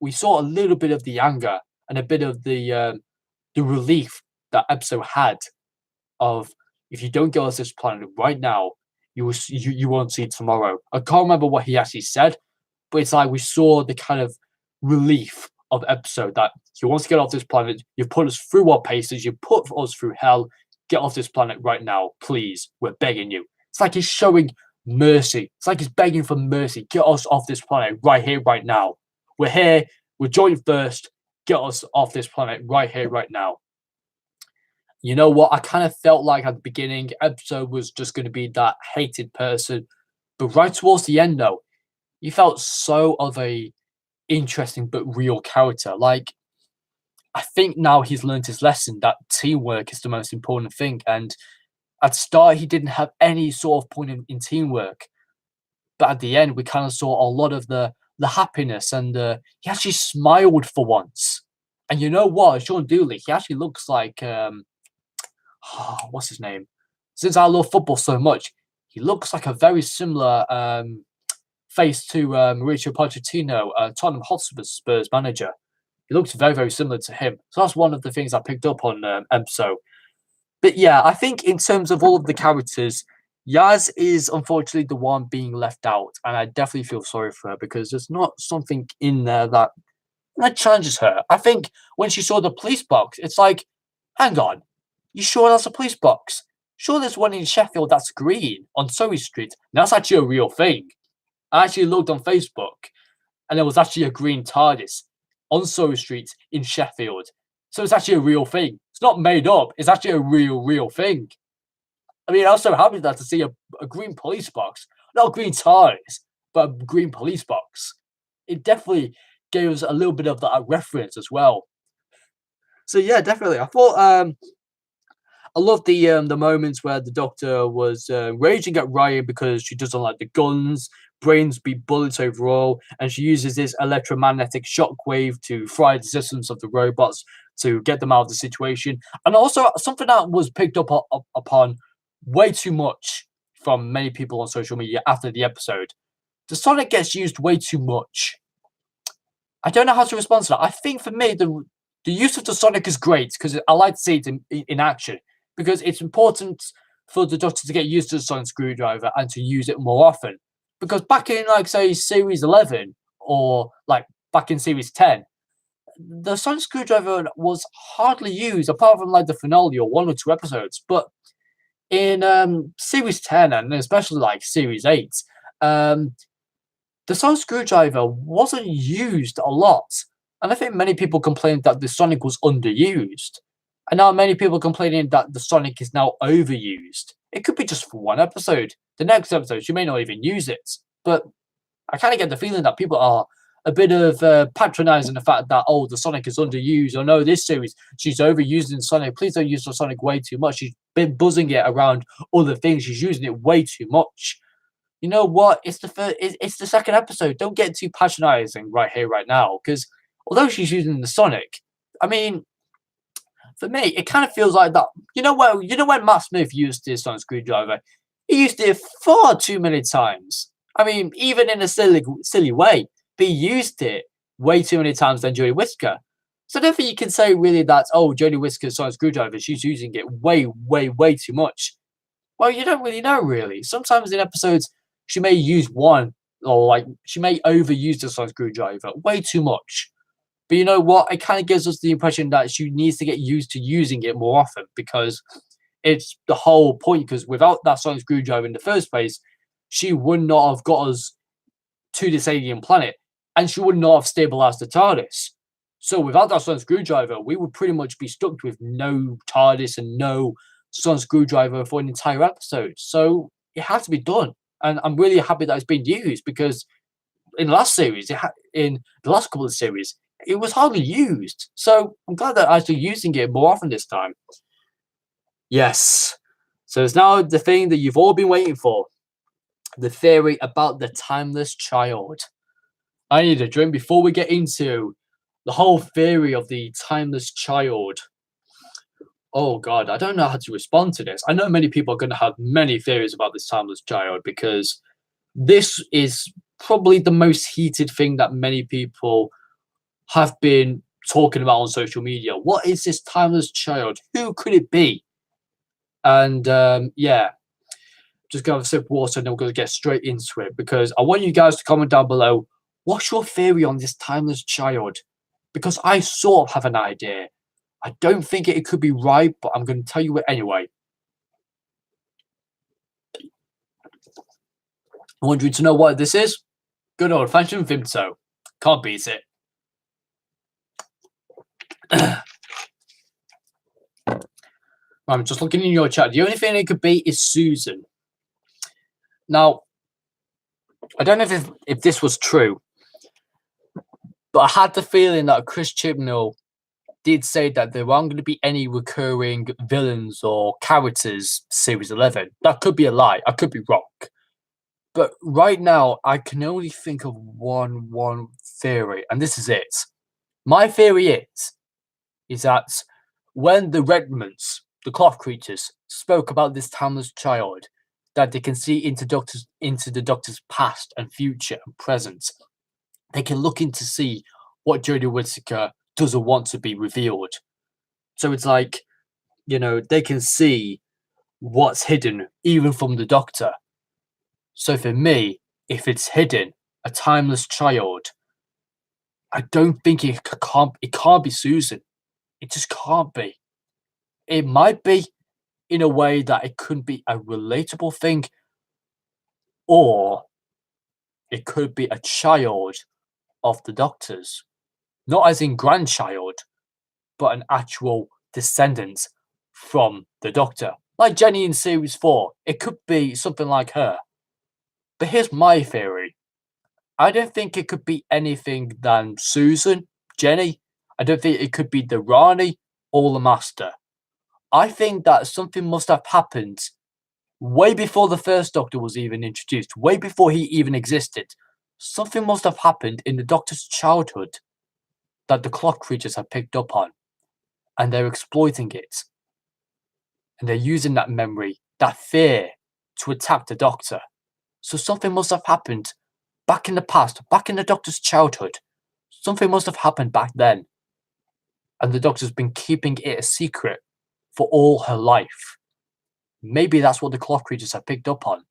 we saw a little bit of the anger and a bit of the relief that episode had of, if you don't get us this planet right now, you won't see tomorrow. I can't remember what he actually said, but it's like we saw the kind of relief of episode that he wants to get off this planet. You put us through our paces. You put us through hell. Get off this planet right now, please. We're begging you. It's like he's showing mercy. It's like he's begging for mercy. Get us off this planet right here, right now. We're here. We're joined first. Get us off this planet right here, right now. You know what? I kind of felt like at the beginning, episode was just going to be that hated person. But right towards the end, though, he felt so of a interesting but real character. Like, I think now he's learned his lesson that teamwork is the most important thing. And at the start, he didn't have any sort of point in teamwork. But at the end, we kind of saw a lot of the happiness, and he actually smiled for once. And you know what? Sean Dooley, he actually looks like, what's his name? Since I love football so much, he looks like a very similar face to Mauricio Pochettino, Tottenham Hotspur's manager. He looks very, very similar to him. So that's one of the things I picked up on EMSO. But yeah, I think in terms of all of the characters, Yaz is unfortunately the one being left out. And I definitely feel sorry for her because there's not something in there that challenges her. I think when she saw the police box, it's like, hang on, you sure that's a police box? Sure, there's one in Sheffield that's green on Surrey Street. And that's actually a real thing. I actually looked on Facebook, and there was actually a green TARDIS on Surrey Street in Sheffield. So it's actually a real thing. It's not made up. It's actually a real thing. I mean, I was so happy that to see a green police box. Not a green TARDIS, but a green police box. It definitely gave us a little bit of that reference as well. So yeah, definitely. I thought I love the moments where the Doctor was raging at Ryan because she doesn't like the guns, brains be bullets overall, and she uses this electromagnetic shockwave to fry the systems of the robots to get them out of the situation. And also something that was picked up upon way too much from many people on social media after the episode. The Sonic gets used way too much. I don't know how to respond to that. I think for me, the use of the Sonic is great because I like to see it in action, because it's important for the Doctor to get used to the Sonic screwdriver and to use it more often. Because back in, like, say, Series 11 or like back in Series 10, the Sonic screwdriver was hardly used apart from like the finale or one or two episodes. But in Series 10 and especially like Series 8, the Sonic screwdriver wasn't used a lot. And I think many people complained that the Sonic was underused. And now many people complaining that the Sonic is now overused. It could be just for one episode. The next episode, you may not even use it. But I kind of get the feeling that people are a bit of patronizing the fact that, oh, the Sonic is underused. Or no, this series, she's overusing Sonic. Please don't use the Sonic way too much. She's been buzzing it around other things. She's using it way too much. You know what? It's the second episode. Don't get too patronizing right here, right now. Because although she's using the Sonic, I mean, for me, it kind of feels like that. You know when Matt Smith used his Sonic screwdriver, he used it far too many times. I mean, even in a silly way, but he used it way too many times than Jodie Whittaker. So I don't think you can say really that, oh, Jodie Whittaker's Sonic screwdriver, she's using it way, way, way too much. Well, you don't really know, really. Sometimes in episodes, she may use one, or like she may overuse the Sonic screwdriver way too much. But you know what? It kind of gives us the impression that she needs to get used to using it more often, because it's the whole point. Because without that Sonic screwdriver in the first place, she would not have got us to this alien planet, and she would not have stabilized the TARDIS. So without that Sonic screwdriver, we would pretty much be stuck with no TARDIS and no Sonic screwdriver for an entire episode. So it had to be done, and I'm really happy that it's been used, because in the last series, in the last couple of series, it was hardly used. So I'm glad they're actually using it more often this time. Yes. So it's now the thing that you've all been waiting for. The theory about the timeless child. I need a drink before we get into the whole theory of the timeless child. Oh god, I don't know how to respond to this. I know many people are going to have many theories about this timeless child, because this is probably the most heated thing that many people have been talking about on social media. What is this timeless child? Who could it be? And yeah, just gonna have a sip of water and then we're gonna get straight into it, because I want you guys to comment down below, what's your theory on this timeless child? Because I sort of have an idea. I don't think it could be right, but I'm going to tell you it anyway. I want you to know what this is. Good old-fashioned Vimto. Can't beat it. I'm just looking in your chat. The only thing it could be is Susan. Now, I don't know if this was true, but I had the feeling that Chris Chibnall did say that there aren't going to be any recurring villains or characters Series 11. That could be a lie. I could be wrong. But right now, I can only think of one theory, and this is it. My theory is that when the Redmonds, the cloth creatures, spoke about this timeless child, that they can see into the Doctor's past and future and present, they can look in to see what Jodie Whittaker doesn't want to be revealed. So it's like, you know, they can see what's hidden even from the Doctor. So for me, if it's hidden, a timeless child, I don't think it can't be Susan. It just can't be. It might be in a way that it could be a relatable thing, or it could be a child of the Doctor's. Not as in grandchild, but an actual descendant from the Doctor. Like Jenny in Series 4, it could be something like her. But here's my theory. I don't think it could be anything than Susan, Jenny. I don't think it could be the Rani or the Master. I think that something must have happened way before the first Doctor was even introduced, way before he even existed. Something must have happened in the Doctor's childhood that the clock creatures have picked up on, and they're exploiting it. And they're using that memory, that fear, to attack the Doctor. So something must have happened back in the past, back in the Doctor's childhood. Something must have happened back then. And the Doctor's been keeping it a secret for all her life. Maybe that's what the clock creatures have picked up on.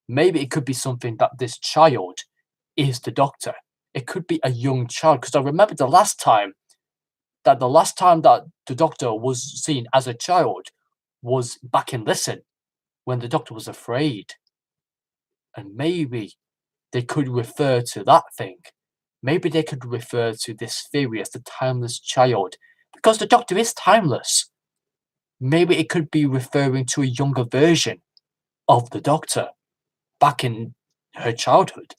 Maybe it could be something that this child is the Doctor. It could be a young child. Because I remember the last time that the Doctor was seen as a child was back in Listen, when the Doctor was afraid. And maybe they could refer to that thing. Maybe they could refer to this theory as the timeless child, because the Doctor is timeless. Maybe it could be referring to a younger version of the Doctor back in her childhood.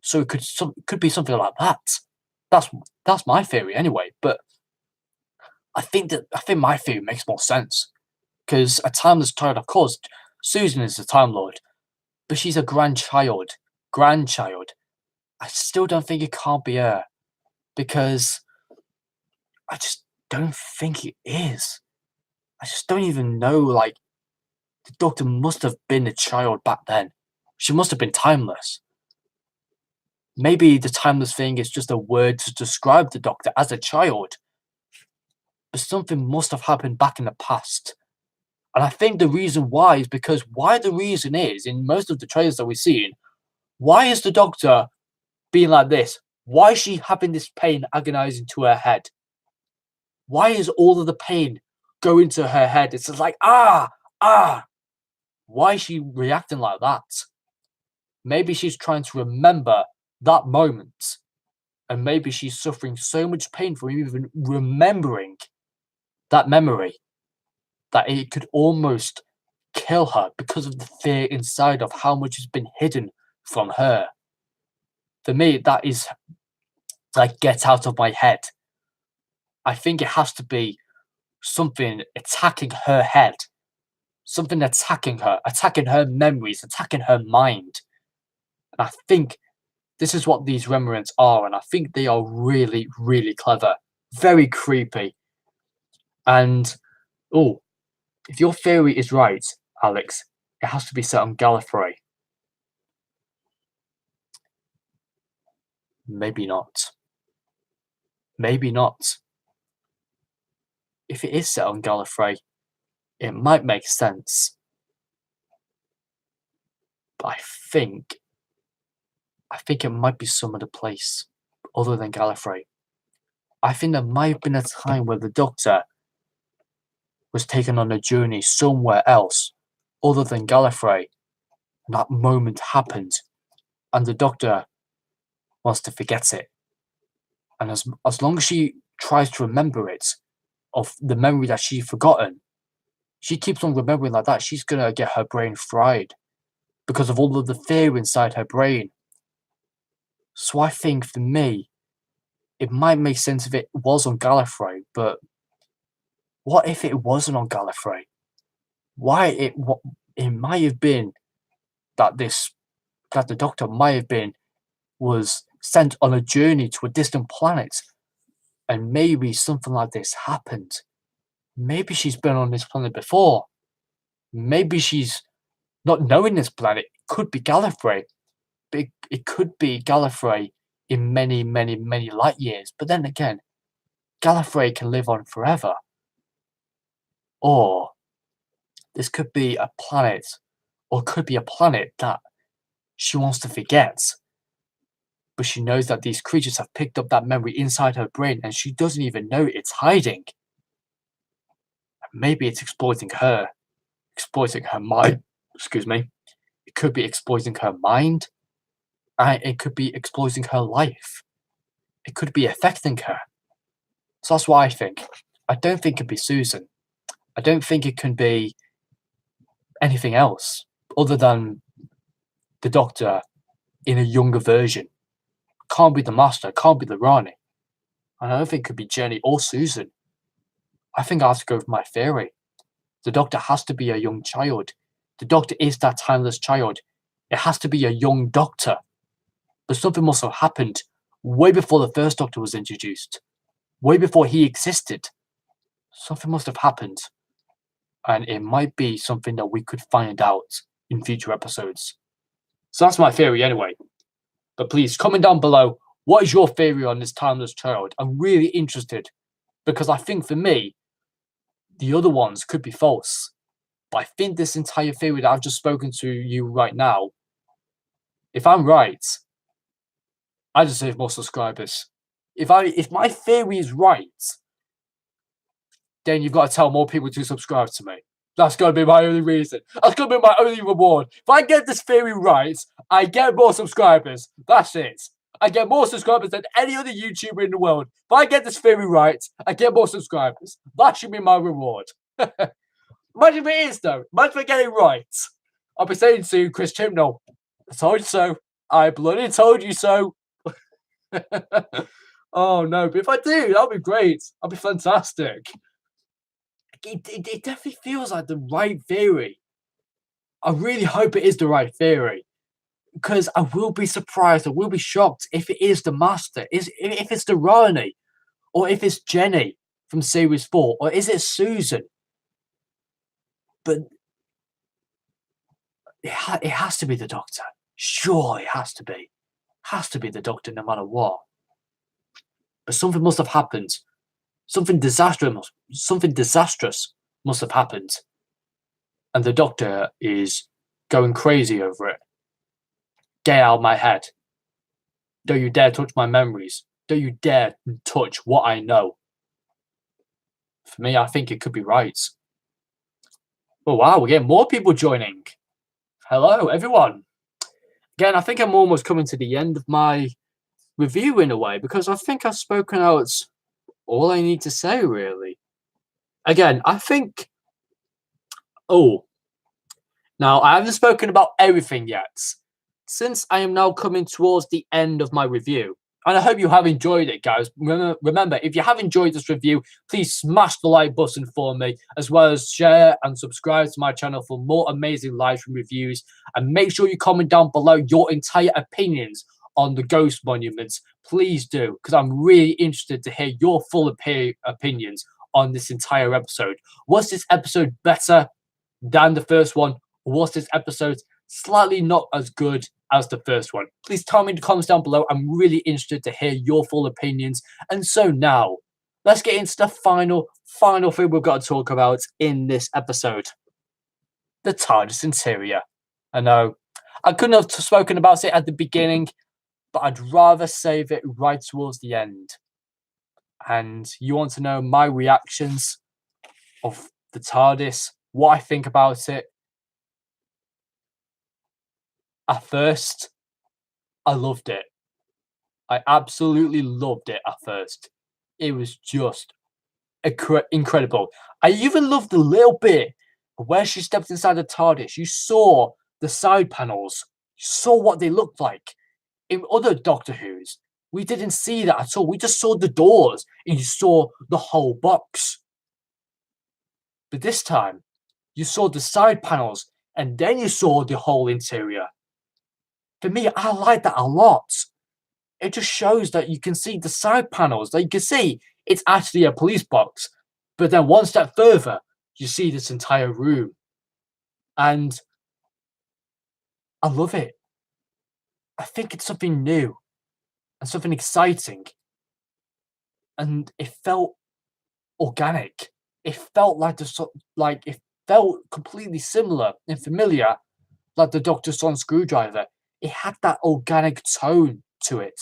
So it could be something like that. That's my theory anyway. But I think my theory makes more sense, because a timeless child, of course, Susan is a Time Lord, but she's a grandchild. I still don't think it can't be her, because I just don't think it is. I just don't even know. Like, the Doctor must have been a child back then. She must have been timeless. Maybe the timeless thing is just a word to describe the Doctor as a child. But something must have happened back in the past. And I think the reason why is because in most of the trailers that we've seen, why is the Doctor being like this? Why is she having this pain agonizing to her head? Why is all of the pain going to her head? It's just like, ah. Why is she reacting like that? Maybe she's trying to remember that moment. And maybe she's suffering so much pain from even remembering that memory that it could almost kill her because of the fear inside of how much has been hidden from her. For me, that is like, get out of my head. I think it has to be something attacking her head, something attacking her memories, attacking her mind. And I think this is what these remnants are, and I think they are really, really clever, very creepy. And oh, if your theory is right, Alex, it has to be set on Gallifrey. Maybe not. Maybe not. If it is set on Gallifrey, it might make sense. But I think it might be some other place other than Gallifrey. I think there might have been a time where the Doctor was taken on a journey somewhere else other than Gallifrey. And that moment happened, and the Doctor wants to forget it. And as long as she tries to remember it, of the memory that she's forgotten, she keeps on remembering like that, she's gonna get her brain fried because of all of the fear inside her brain. So I think for me, it might make sense if it was on Gallifrey, but what if it wasn't on Gallifrey? It might have been that the Doctor might have been was sent on a journey to a distant planet, and maybe something like this happened. Maybe she's been on this planet before. Maybe she's not knowing this planet. It could be Gallifrey. But it could be Gallifrey in many, many, many light years. But then again, Gallifrey can live on forever. Or this could be a planet, or could be a planet that she wants to forget. But she knows that these creatures have picked up that memory inside her brain, and she doesn't even know it's hiding. Maybe it's exploiting her mind. Excuse me. It could be exploiting her mind. And it could be exploiting her life. It could be affecting her. So that's what I think. I don't think it could be Susan. I don't think it can be anything else other than the Doctor in a younger version. Can't be the Master, can't be the Rani. And I don't think it could be Jenny or Susan. I think I have to go with my theory. The Doctor has to be a young child. The Doctor is that timeless child. It has to be a young Doctor. But something must have happened way before the first Doctor was introduced, way before he existed. Something must have happened. And it might be something that we could find out in future episodes. So that's my theory anyway. But please, comment down below, what is your theory on this timeless child? I'm really interested, because I think for me, the other ones could be false. But I think this entire theory that I've just spoken to you right now, if I'm right, I deserve more subscribers. If my theory is right, then you've got to tell more people to subscribe to me. That's going to be my only reason. That's going to be my only reward. If I get this theory right, I get more subscribers. That's it. I get more subscribers than any other YouTuber in the world. If I get this theory right, I get more subscribers. That should be my reward. Imagine if it is, though. Imagine if I get it right. I'll be saying to Chris Chibnall, I told you so. I bloody told you so. Oh, no. But if I do, that'll be great. That'll be fantastic. It definitely feels like the right theory. I really hope it is the right theory, because I will be surprised, I will be shocked if it is the Master, if it's the Rani, or if it's Jenny from Series 4, or is it Susan? But it has to be the Doctor. Surely it has to be. Has to be the Doctor no matter what. But something must have happened. Something disastrous must have happened. And the Doctor is going crazy over it. Get out of my head. Don't you dare touch my memories. Don't you dare touch what I know. For me, I think it could be right. Oh wow, we're getting more people joining. Hello, everyone. Again, I think I'm almost coming to the end of my review in a way, because I think I've spoken out all I need to say, really. Again, I think... Oh, now I haven't spoken about everything yet, since I am now coming towards the end of my review. And I hope you have enjoyed it, guys. Remember, if you have enjoyed this review, please smash the like button for me, as well as share and subscribe to my channel for more amazing live stream reviews. And make sure you comment down below your entire opinions on the Ghost Monuments. Please do, because I'm really interested to hear your full opinions on this entire episode. Was this episode better than the first one? Or was this episode slightly not as good as the first one? Please tell me in the comments down below. I'm really interested to hear your full opinions. And so now, let's get into the final thing we've got to talk about in this episode. The TARDIS interior. I know, I couldn't have spoken about it at the beginning, but I'd rather save it right towards the end. And you want to know my reactions of the TARDIS, what I think about it. At first, I loved it. I absolutely loved it at first. It was just incredible. I even loved the little bit where she stepped inside the TARDIS. You saw the side panels. You saw what they looked like. In other Doctor Who's, we didn't see that at all. We just saw the doors and you saw the whole box. But this time, you saw the side panels and then you saw the whole interior. For me, I like that a lot. It just shows that you can see the side panels. That you can see it's actually a police box. But then one step further, you see this entire room. And I love it. I think it's something new and something exciting. And it felt organic. It felt like it felt completely similar and familiar, like the Doctor's Son screwdriver. It had that organic tone to it,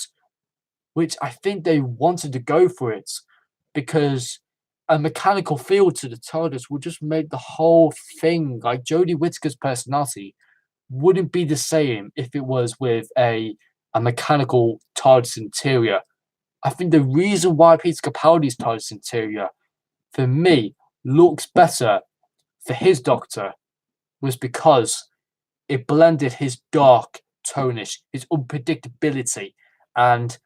which I think they wanted to go for it, because a mechanical feel to the TARDIS would just make the whole thing, like Jodie Whittaker's personality, wouldn't be the same if it was with a mechanical TARDIS interior. I think the reason why Peter Capaldi's TARDIS interior, for me, looks better for his Doctor was because it blended his dark tonish, his unpredictability, and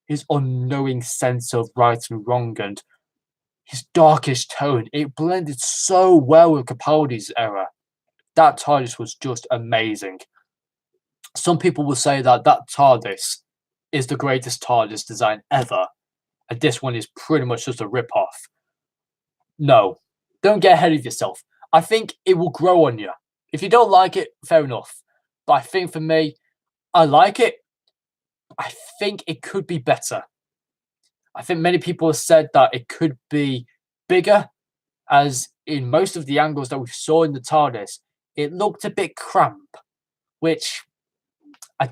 his unknowing sense of right and wrong, and his darkish tone. It blended so well with Capaldi's era. That TARDIS was just amazing. Some people will say that that TARDIS is the greatest TARDIS design ever, and this one is pretty much just a rip-off. No, don't get ahead of yourself. I think it will grow on you. If you don't like it, fair enough. But I think for me, I like it. I think it could be better. I think many people have said that it could be bigger, as in most of the angles that we saw in the TARDIS, it looked a bit cramped, which I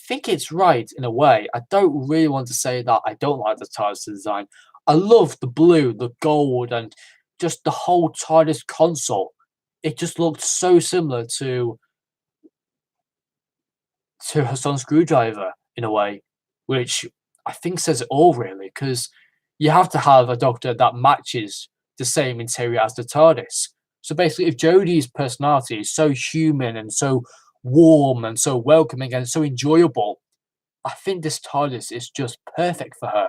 think it's right in a way. I don't really want to say that I don't like the TARDIS design. I love the blue, the gold, and just the whole TARDIS console. It just looked so similar to her son's screwdriver in a way, which I think says it all really, because you have to have a doctor that matches the same interior as the TARDIS. So basically, if Jodie's personality is so human and so warm and so welcoming and so enjoyable, I think this TARDIS is just perfect for her.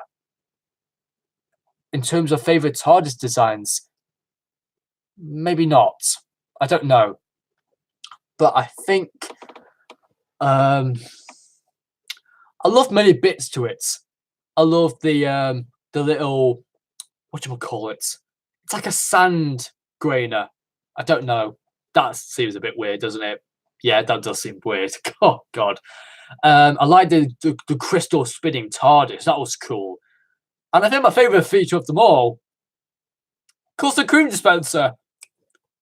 In terms of favorite TARDIS designs, maybe not. I don't know, but I think um, I love many bits to it. I love the little whatchamacallit. It's like a sand grainer. I don't know. That seems a bit weird, doesn't it? Yeah, that does seem weird. Oh god. I like the crystal spinning TARDIS. That was cool. And I think my favourite feature of them all, custom cream dispenser.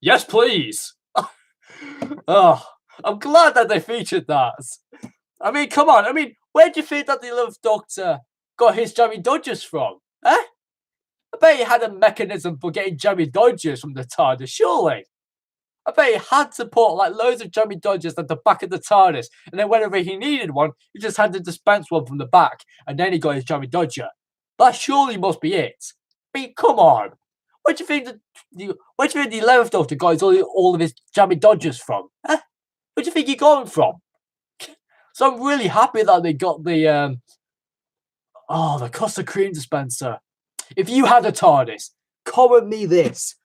Yes, please. Oh, I'm glad that they featured that. I mean, come on. I mean, where do you think that the 11th Doctor got his jammy dodgers from? Eh? I bet he had a mechanism for getting jammy dodgers from the TARDIS, surely. I bet he had to put like loads of jammy dodgers at the back of the TARDIS, and then whenever he needed one, he just had to dispense one from the back, and then he got his jammy dodger. That surely must be it. I mean, come on. Where do you think where do you think the 11th Doctor got all of his jammy dodgers from? Huh? Where do you think he got them from? So I'm really happy that they got the custard cream dispenser. If you had a TARDIS, comment me this.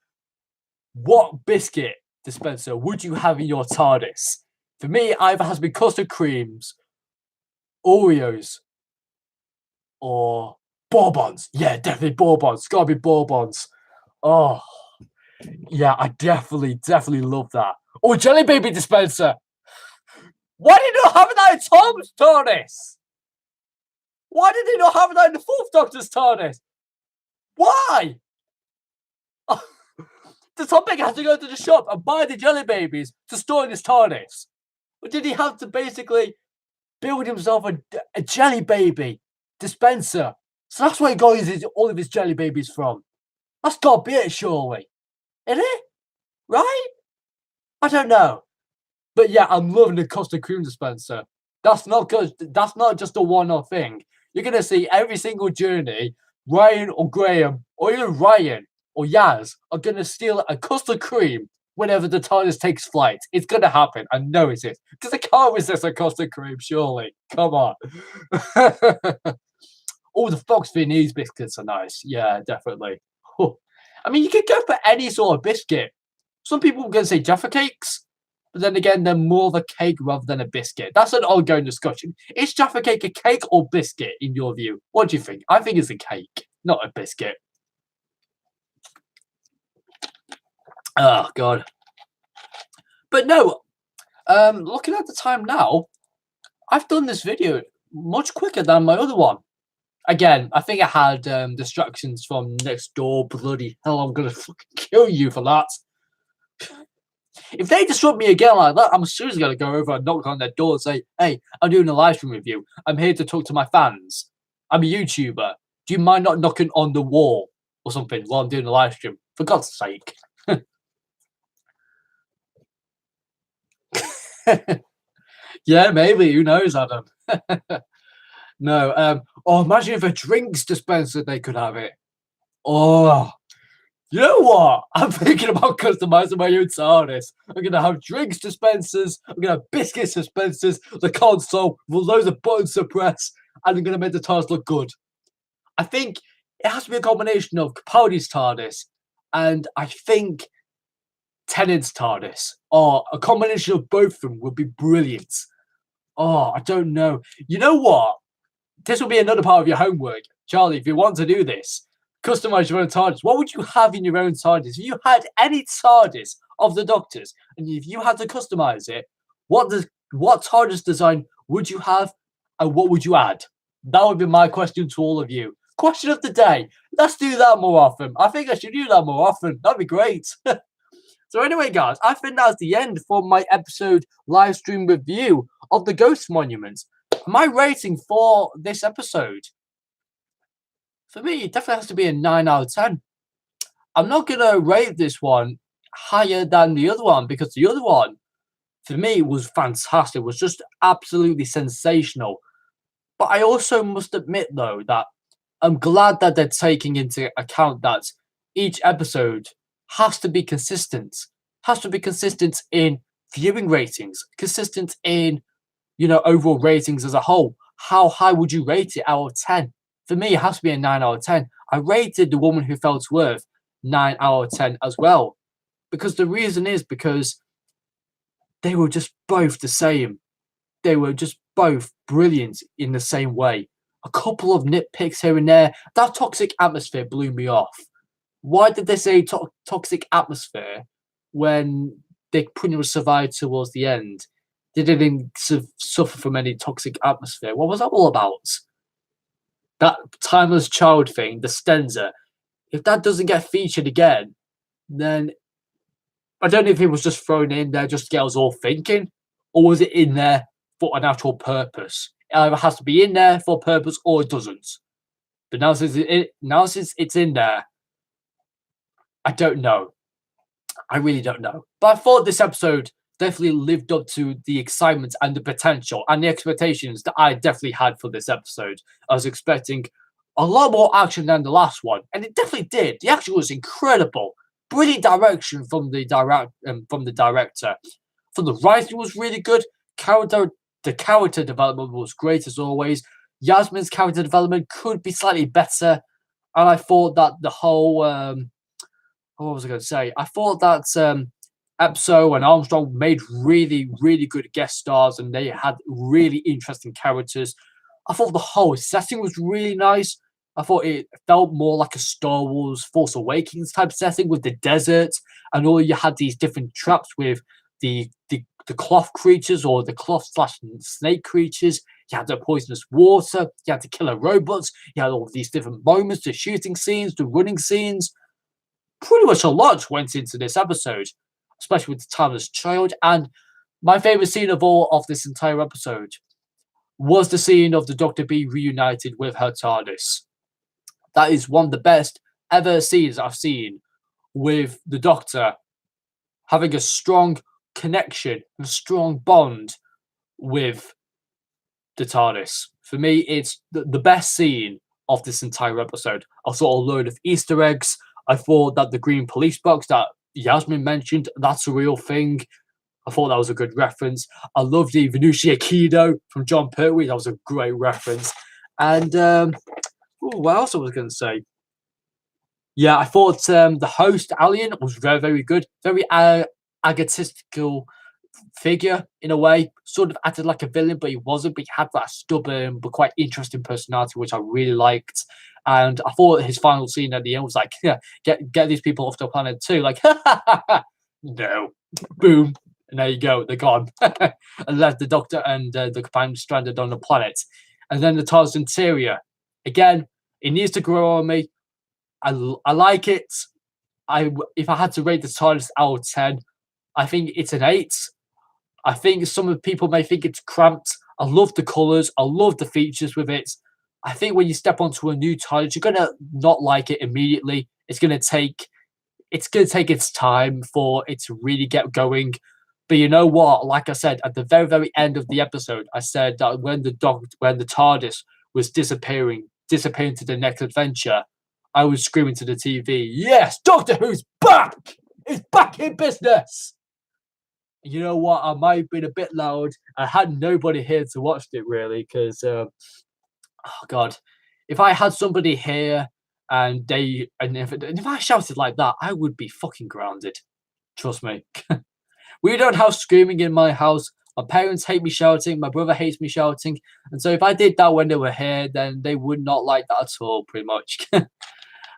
What biscuit dispenser would you have in your TARDIS? For me, either has to be custard creams, Oreos, or Bourbons. Yeah, definitely Bourbons. It's gotta be Bourbons. Oh, yeah, I definitely love that. Oh, Jelly Baby dispenser. Why did you not have that in Tom's TARDIS? Why did they not have that in the 4th Doctor's TARDIS? Why? The topic has to go to the shop and buy the jelly babies to store in his TARDIS. Or did he have to basically build himself a jelly baby dispenser? So that's where he got all of his jelly babies from. That's got to be it, surely. Isn't it? Right? I don't know. But yeah, I'm loving the custard cream dispenser. That's not just a one-off thing. You're going to see every single journey, Ryan or Graham, or even Ryan or Yaz are going to steal a custard cream whenever the TARDIS takes flight. It's going to happen. I know it is. Because I can't resist a custard cream, surely. Come on. Oh, the Fox Viennese biscuits are nice. Yeah, definitely. I mean, you could go for any sort of biscuit. Some people are going to say Jaffa cakes. But then again, they're more of a cake rather than a biscuit. That's an ongoing discussion. Is Jaffa cake a cake or biscuit, in your view? What do you think? I think it's a cake, not a biscuit. Oh, God. But no, looking at the time now, I've done this video much quicker than my other one. Again, I think I had distractions from next door. Bloody hell, I'm going to fucking kill you for that. If they disrupt me again like that, I'm seriously going to go over and knock on their door and say, hey, I'm doing a live stream with you. I'm here to talk to my fans. I'm a YouTuber. Do you mind not knocking on the wall or something while I'm doing a live stream? For God's sake. Yeah, maybe. Who knows, Adam? No. Oh, imagine if a drinks dispenser, they could have it. Oh. You know what? I'm thinking about customizing my own TARDIS. I'm going to have drinks dispensers, I'm going to have biscuits dispensers, the console with loads of buttons to press, and I'm going to make the TARDIS look good. I think it has to be a combination of Capaldi's TARDIS, and I think Tennant's TARDIS. Oh, a combination of both of them would be brilliant. Oh, I don't know. You know what? This will be another part of your homework. Charlie, if you want to do this, customize your own TARDIS. What would you have in your own TARDIS? If you had any TARDIS of the Doctor's, and if you had to customize it, what TARDIS design would you have, and what would you add? That would be my question to all of you. Question of the day. Let's do that more often. I think I should do that more often. That'd be great. So anyway, guys, I think that's the end for my episode live stream review of the Ghost Monument. My rating for this episode, for me, it definitely has to be a 9 out of 10. I'm not going to rate this one higher than the other one because the other one, for me, was fantastic. It was just absolutely sensational. But I also must admit, though, that I'm glad that they're taking into account that each episode has to be consistent, in viewing ratings, consistent in, overall ratings as a whole. How high would you rate it out of 10? For me, it has to be a 9 out of 10. I rated The Woman Who Fell to Earth 9 out of 10 as well. Because the reason is because they were just both the same. They were just both brilliant in the same way. A couple of nitpicks here and there. That toxic atmosphere blew me off. Why did they say toxic atmosphere when they pretty much survived towards the end? They didn't suffer from any toxic atmosphere. What was that all about? That timeless child thing, the stanza. If that doesn't get featured again, then I don't know if it was just thrown in there just to get us all thinking, or was it in there for an actual purpose? It either has to be in there for a purpose or it doesn't. But now since it's in there, I don't know. I really don't know. But I thought this episode definitely lived up to the excitement and the potential and the expectations that I definitely had for this episode. I was expecting a lot more action than the last one, and it definitely did. The action was incredible. Brilliant direction from the director. From the writing was really good. The character development was great as always. Yasmin's character development could be slightly better, and I thought that the whole what was I going to say? I thought that Epso and Armstrong made really, really good guest stars, and they had really interesting characters. I thought the whole setting was really nice. I thought it felt more like a Star Wars Force Awakens type setting with the desert, and all you had these different traps with the cloth creatures or the cloth/snake creatures. You had the poisonous water. You had the killer robots. You had all these different moments, the shooting scenes, the running scenes. Pretty much a lot went into this episode, especially with the timeless child. And my favorite scene of all of this entire episode was the scene of the Doctor being reunited with her TARDIS. That is one of the best ever scenes I've seen, with the Doctor having a strong connection and a strong bond with the TARDIS. For me, it's the best scene of this entire episode. I saw a load of Easter eggs. I thought that the green police box that Yasmin mentioned, that's a real thing. I thought that was a good reference. I love the Venusia Kido from John Pertwee. That was a great reference. And what else I was going to say? Yeah, I thought the host, Alien, was very, very good. Very egotistical figure in a way. Sort of acted like a villain, but he wasn't. But he had that stubborn but quite interesting personality, which I really liked. And I thought his final scene at the end was like, yeah, get these people off the planet too. Like, no, boom, and there you go, they're gone. And left the Doctor and the companion stranded on the planet. And then the TARDIS interior, again, it needs to grow on me. I like it. If I had to rate the TARDIS out of 10, I think it's an 8. I think some people may think it's cramped. I love the colours. I love the features with it. I think when you step onto a new TARDIS, you're gonna not like it immediately. It's gonna take its time for it to really get going. But you know what? Like I said at the very, very end of the episode, I said that when the TARDIS was disappearing to the next adventure, I was screaming to the TV, "Yes, Doctor Who's back! It's back in business!" You know what? I might have been a bit loud. I had nobody here to watch it really, because oh god, if I had somebody here and if I shouted like that, I would be fucking grounded. Trust me. We don't have screaming in my house. My parents hate me shouting. My brother hates me shouting. And so if I did that when they were here, then they would not like that at all, pretty much.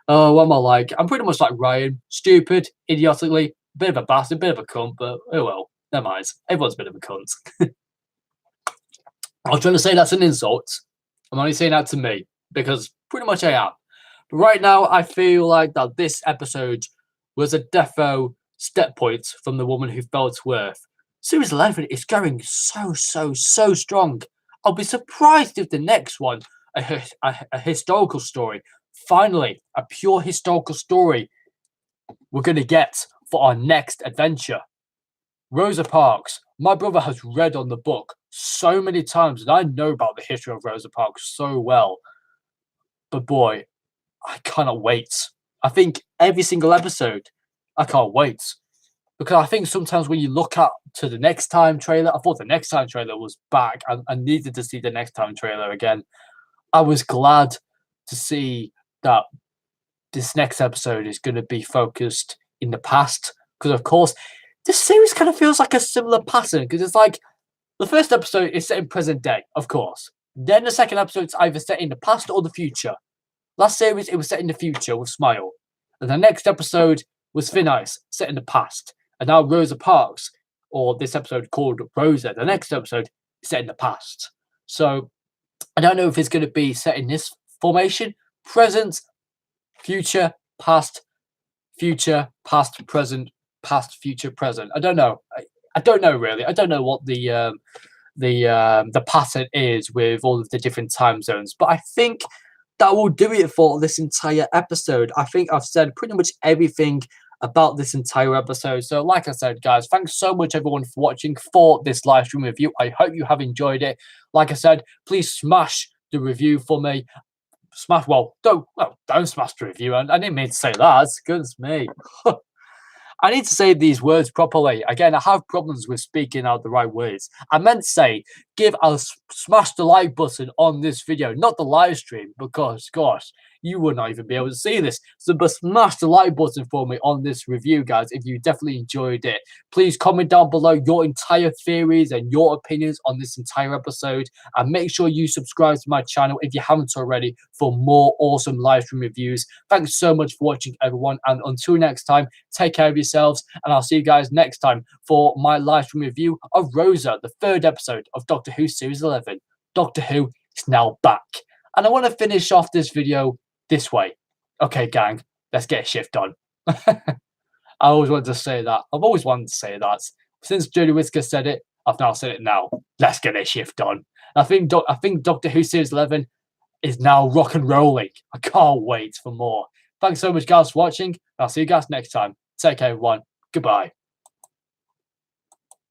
Oh, what am I like? I'm pretty much like Ryan. Stupid, idiotically, bit of a bastard, bit of a cunt, but oh well. Never mind. Everyone's a bit of a cunt. I was trying to say that's an insult. I'm only saying that to me because pretty much I am. But right now, I feel like that this episode was a defo step point from the woman who fell to earth. Series 11 is going so strong. I'll be surprised if the next one, a historical story, finally, a pure historical story, we're going to get for our next adventure. Rosa Parks. My brother has read on the book so many times, and I know about the history of Rosa Parks so well. But boy, I cannot wait. I think every single episode, I can't wait. Because I think sometimes when you look at to the next time trailer, I thought the next time trailer was back. I needed to see the next time trailer again. I was glad to see that this next episode is going to be focused in the past. Because, of course, this series kind of feels like a similar pattern. Because it's like the first episode is set in present day, of course. Then the second episode is either set in the past or the future. Last series, it was set in the future with Smile. And the next episode was Thin Ice, set in the past. And now Rosa Parks, or this episode called Rosa, the next episode is set in the past. So I don't know if it's going to be set in this formation, present, future, past, present, past, future, present. I don't know. I don't know really. I don't know what the pattern is with all of the different time zones. But I think that will do it for this entire episode. I think I've said pretty much everything about this entire episode. So like I said, guys, thanks so much everyone for watching for this live stream review. I hope you have enjoyed it. Like I said, please smash the review for me. Don't smash the review. I didn't mean to say that. Goodness me. I need to say these words properly. Again, I have problems with speaking out the right words. I meant to say, smash the like button on this video, not the live stream, because, gosh, you would not even be able to see this. So, but smash the like button for me on this review, guys, if you definitely enjoyed it. Please comment down below your entire theories and your opinions on this entire episode. And make sure you subscribe to my channel if you haven't already for more awesome live stream reviews. Thanks so much for watching, everyone. And until next time, take care of yourselves. And I'll see you guys next time for my live stream review of Rosa, the third episode of Doctor Who Series 11. Doctor Who is now back. And I want to finish off this video this way. Okay, gang, let's get a shift on. I always wanted to say that. I've always wanted to say that. Since Jodie Whittaker said it, I've now said it now. Let's get a shift on. I think Doctor Who Series 11 is now rock and rolling. I can't wait for more. Thanks so much, guys, for watching. I'll see you guys next time. Take care, everyone. Goodbye.